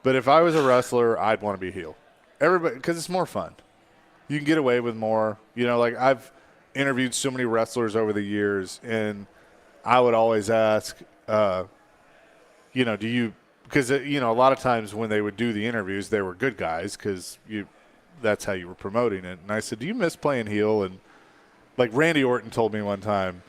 but if I was a wrestler, I'd want to be a heel. Everybody, because it's more fun. You can get away with more. I've interviewed so many wrestlers over the years, and I would always ask, do you? Because a lot of times when they would do the interviews, they were good guys because that's how you were promoting it. And I said, do you miss playing heel? And Randy Orton told me one time.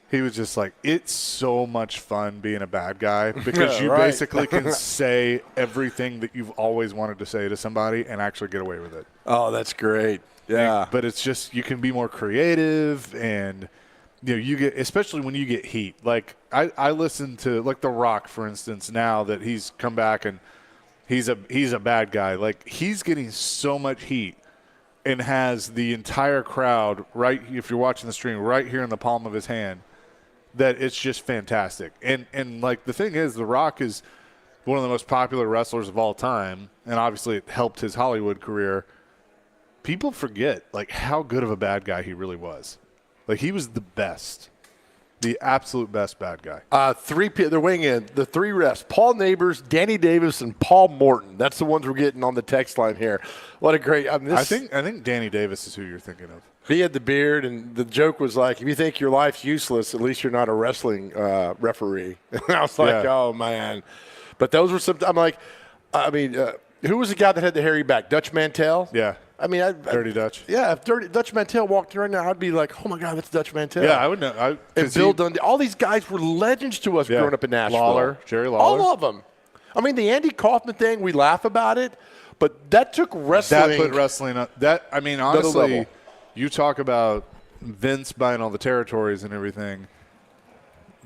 He was just it's so much fun being a bad guy because you basically can say everything that you've always wanted to say to somebody and actually get away with it. Oh, that's great. Yeah. But it's just you can be more creative and you get, especially when you get heat. I listen to The Rock, for instance, now that he's come back and he's a bad guy. He's getting so much heat and has the entire crowd if you're watching the stream, right here in the palm of his hand. That it's just fantastic. And the thing is, The Rock is one of the most popular wrestlers of all time, and obviously it helped his Hollywood career. People forget, how good of a bad guy he really was. He was the best. the absolute best bad guy. They're weighing in. The three refs: Paul Neighbors, Danny Davis, and Paul Morton. That's the ones we're getting on the text line here. What a great! I think Danny Davis is who you're thinking of. He had the beard, and the joke was like, if you think your life's useless, at least you're not a wrestling referee. And I was like, oh, man. But those were some – who was the guy that had the hairy back? Dutch Mantel? Yeah. Dirty Dutch. Yeah, if Dutch Mantel walked in right now, I'd be like, oh, my God, that's Dutch Mantel. Yeah, I would know. And Bill Dundee. All these guys were legends to us growing up in Nashville. Lawler, Jerry Lawler. All of them. The Andy Kaufman thing, we laugh about it, but that took wrestling – That put wrestling – honestly – you talk about Vince buying all the territories and everything.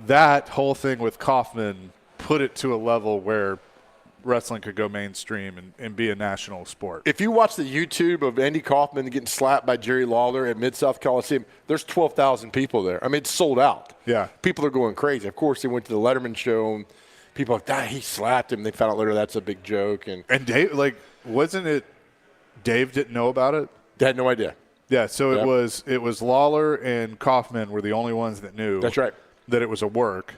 That whole thing with Kaufman put it to a level where wrestling could go mainstream and be a national sport. If you watch the YouTube of Andy Kaufman getting slapped by Jerry Lawler at Mid-South Coliseum, there's 12,000 people there. It's sold out. Yeah. People are going crazy. Of course, they went to the Letterman show, and people are like, he slapped him. They found out later that's a big joke. And Dave, wasn't it Dave didn't know about it? They had no idea. Yeah, so it was Lawler and Kaufman were the only ones that knew. That's right. That it was a work.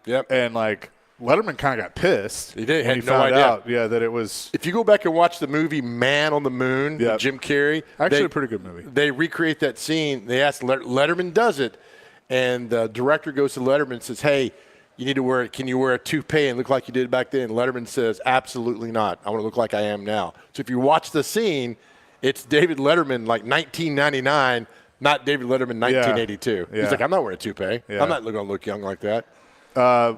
Yep. And Letterman kind of got pissed. He did. When Had he no found idea. out, that it was. If you go back and watch the movie Man on the Moon with Jim Carrey, actually a pretty good movie. They recreate that scene. They asked Letterman does it, and the director goes to Letterman and says, "Hey, you need to wear it. Can you wear a toupee and look like you did back then?" Letterman says, "Absolutely not. I want to look like I am now." So if you watch the scene, it's David Letterman 1999, not David Letterman 1982. Yeah. He's like, I'm not wearing a toupee. Yeah. I'm not going to look young like that. I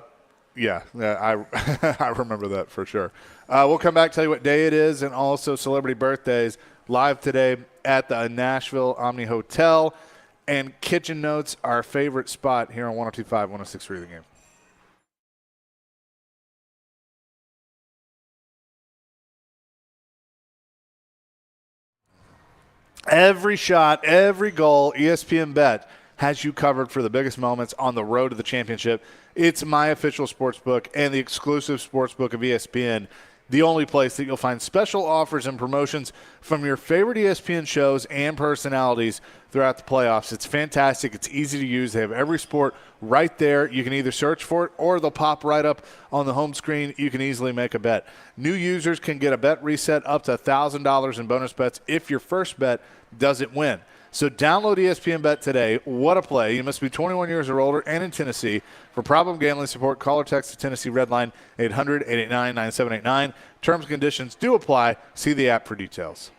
I remember that for sure. We'll come back, tell you what day it is, and also celebrity birthdays live today at the Nashville Omni Hotel. And Kitchen Notes, our favorite spot here on 102.5, 106.3 The Game. Every shot, every goal, ESPN Bet has you covered for the biggest moments on the road to the championship. It's my official sportsbook and the exclusive sportsbook of ESPN, the only place that you'll find special offers and promotions from your favorite ESPN shows and personalities throughout the playoffs. It's fantastic. It's easy to use. They have every sport right there. You can either search for it or they'll pop right up on the home screen. You can easily make a bet. New users can get a bet reset up to $1,000 in bonus bets if your first bet doesn't win. So download ESPN Bet today. What a play. You must be 21 years or older and in Tennessee. For problem gambling support, call or text the Tennessee Red Line 800-889-9789. Terms and conditions do apply. See the app for details.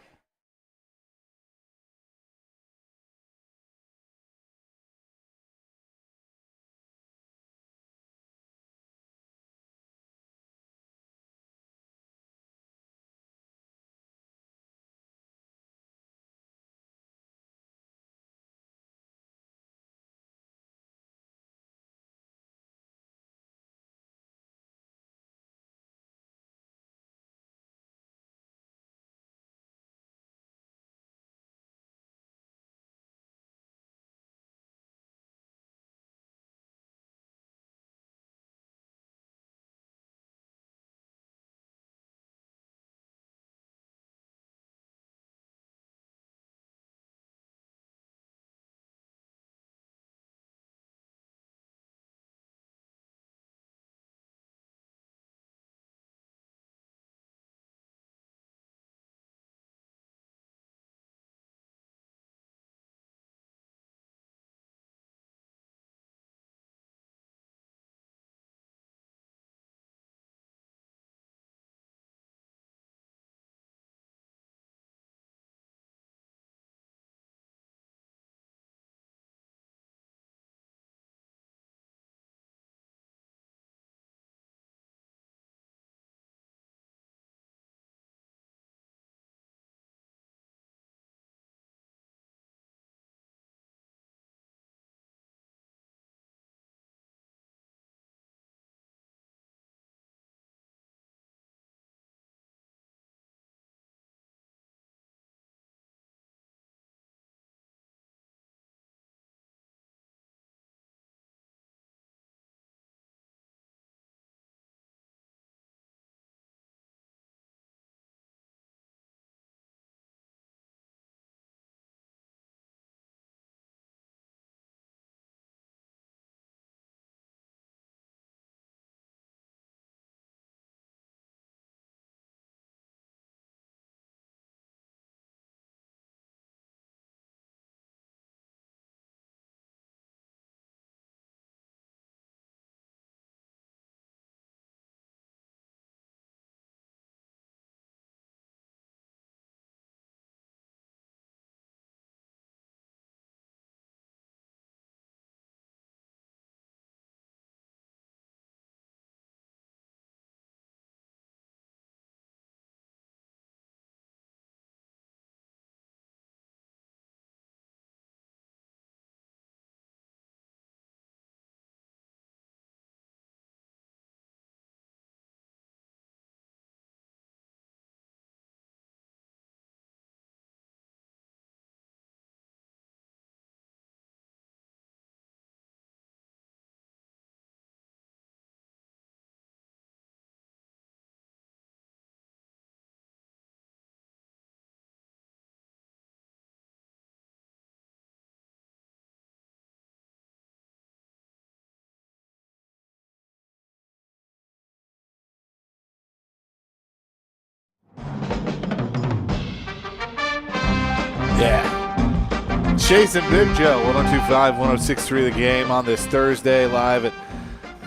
Yeah. Chase and Big Joe, 102.5, 106.3 The Game on this Thursday, live at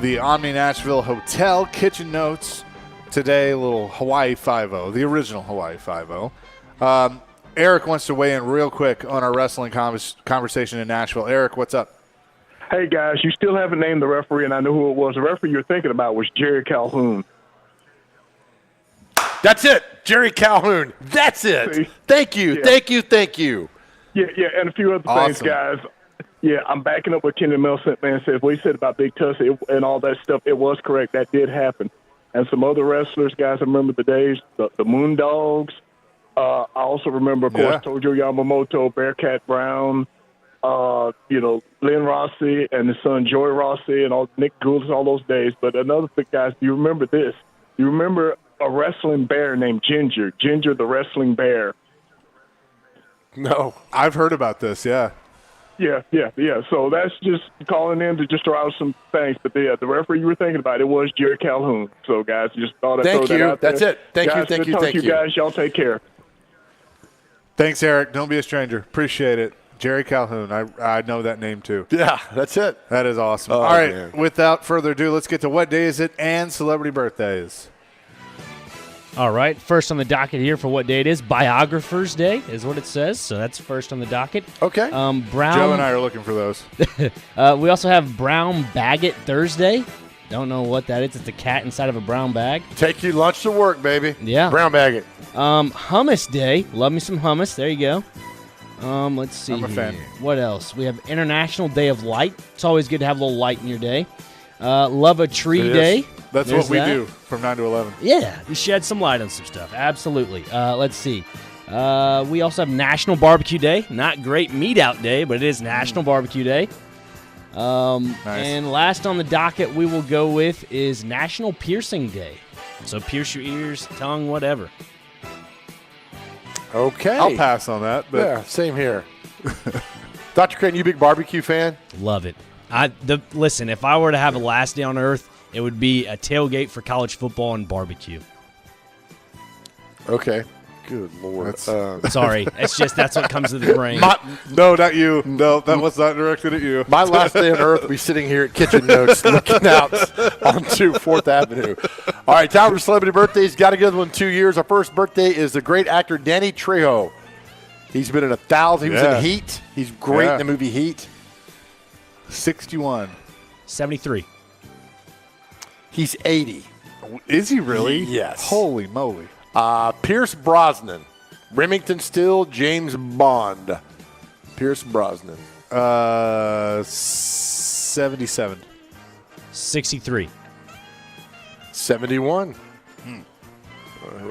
the Omni Nashville Hotel. Kitchen Notes today, a little Hawaii Five-0, the original Hawaii Five-0. Eric wants to weigh in real quick on our wrestling conversation in Nashville. Eric, what's up? Hey, guys, you still haven't named the referee, and I know who it was. The referee you're thinking about was Jerry Calhoun. That's it. Jerry Calhoun. That's it. See? Thank you. Yeah. Thank you. Thank you. Yeah, and a few other things, Awesome. guys. Yeah, I'm backing up what Kenny Milson said. What he said about Big Tussy and all that stuff, it was correct. That did happen. And some other wrestlers, guys, I remember the days, the Moondogs. I also remember, of course, Tojo Yamamoto, Bearcat Brown, Lynn Rossi and his son Joey Rossi and all Nick Gould's, all those days. But another thing, guys, do you remember this? Do you remember a wrestling bear named Ginger the wrestling bear? No. I've heard about this, yeah. Yeah. So that's just calling in to just throw out some things. But the referee you were thinking about, it was Jerry Calhoun. So, guys, just thought I'd Thank throw you. that out there. That's it. Thank you, Guys, thank good you, talk thank to you. guys. Y'all take care. Thanks, Eric. Don't be a stranger. Appreciate it. Jerry Calhoun. I know that name, too. Yeah, that's it. That is awesome. Oh, All right, man. without further ado, let's get to what day is it and celebrity birthdays. All right, first on the docket here for what day it is, Biographers Day is what it says, so that's first on the docket. Okay. Brown. Joe and I are looking for those. We also have Brown Baggett Thursday. Don't know what that is. It's a cat inside of a brown bag. Take you lunch to work, baby. Yeah. Brown bag it. Hummus Day. Love me some hummus. There you go. Let's see. I'm a fan. here. What else? We have International Day of Light. It's always good to have a little light in your day. Love a Tree It is. Day. That's There's what we that. do from 9 to 11. Yeah, we shed some light on some stuff. Absolutely. Let's see. We also have National Barbecue Day. Not great meat out day, but it is National Barbecue Day. And last on the docket we will go with is National Piercing Day. So pierce your ears, tongue, whatever. Okay. I'll pass on that, but Yeah, same here. Dr. Crane, you big barbecue fan? Love it. Listen, if I were to have a last day on earth, it would be a tailgate for college football and barbecue. Okay. Good Lord. Sorry, that's what comes to the brain. no, not you. No, that was not directed at you. My last day on earth will be sitting here at Kitchen Notes looking out onto 4th Avenue. All right, time for celebrity birthdays. Got a good one, 2 years. Our first birthday is the great actor Danny Trejo. He's been in 1,000. He was in Heat. He's great in the movie Heat. 61. 73. He's 80. Is he really? Yes. Holy moly. Pierce Brosnan. Remington Steele, James Bond. Pierce Brosnan. 77. 63. 71. Who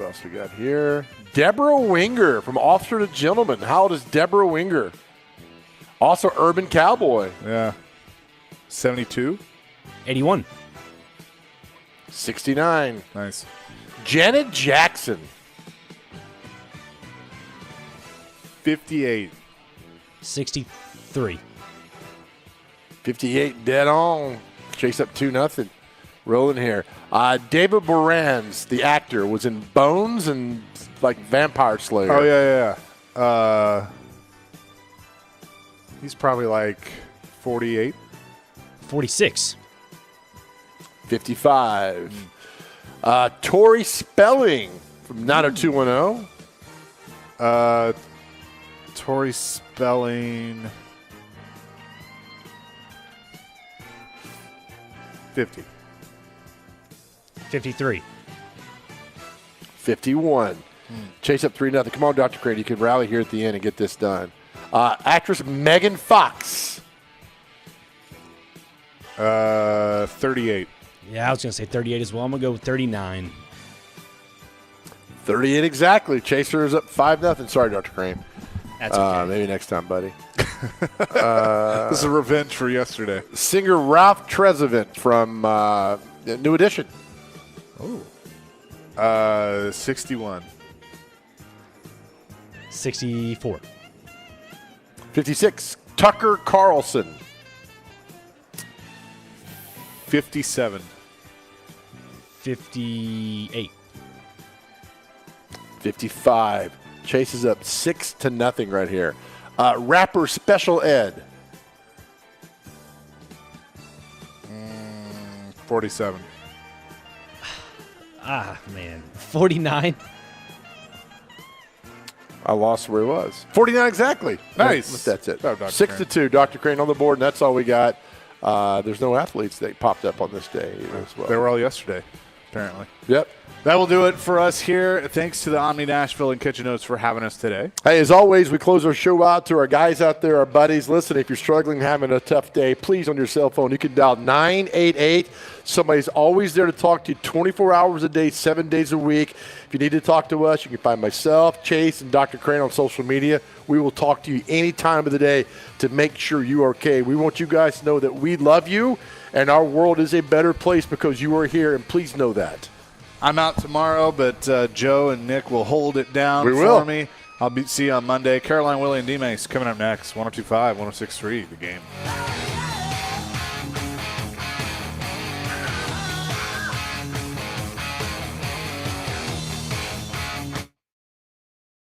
else we got here? Deborah Winger from Officer to Gentleman. How old is Deborah Winger? Also Urban Cowboy. Yeah. 72. 81. 69. Nice. Janet Jackson. 58. 63. 58 dead on. Chase up 2-0. Rolling here. David Boreanaz, the actor, was in Bones and like Vampire Slayer. Oh, yeah. He's probably like 48. 46. 55. Tori Spelling from 90210. Tori Spelling. 50. 53. 51. Chase up 3-0. Come on, Dr. Crane. You can rally here at the end and get this done. Actress Megan Fox. 38. Yeah, I was going to say 38 as well. I'm going to go with 39. 38 exactly. Chaser is up 5-0. Sorry, Dr. Crane. That's okay. Maybe next time, buddy. This is revenge for yesterday. Singer Ralph Tresvant from New Edition. 61. 64. 56. Tucker Carlson. 57. 58. 55. Chase is up 6-0 right here. Rapper Special Ed. 47. Man. 49. I lost where he was. 49 exactly. Nice. That's it. Oh, Dr. 6-2. Dr. Crane on the board, and that's all we got. There's no athletes that popped up on this day as well. They were all yesterday, apparently. Yep. That will do it for us here. Thanks to the Omni Nashville and Kitchen Notes for having us today. Hey, as always, we close our show out to our guys out there, our buddies. Listen, if you're struggling, having a tough day, please on your cell phone, you can dial 988. Somebody's always there to talk to you 24 hours a day, 7 days a week. If you need to talk to us, you can find myself, Chase, and Dr. Crane on social media. We will talk to you any time of the day to make sure you are okay. We want you guys to know that we love you, and our world is a better place because you are here, and please know that. I'm out tomorrow, but Joe and Nick will hold it down for me. I'll see you on Monday. Caroline, Willie, and D-Mace coming up next. 102.5, 106.3, The Game.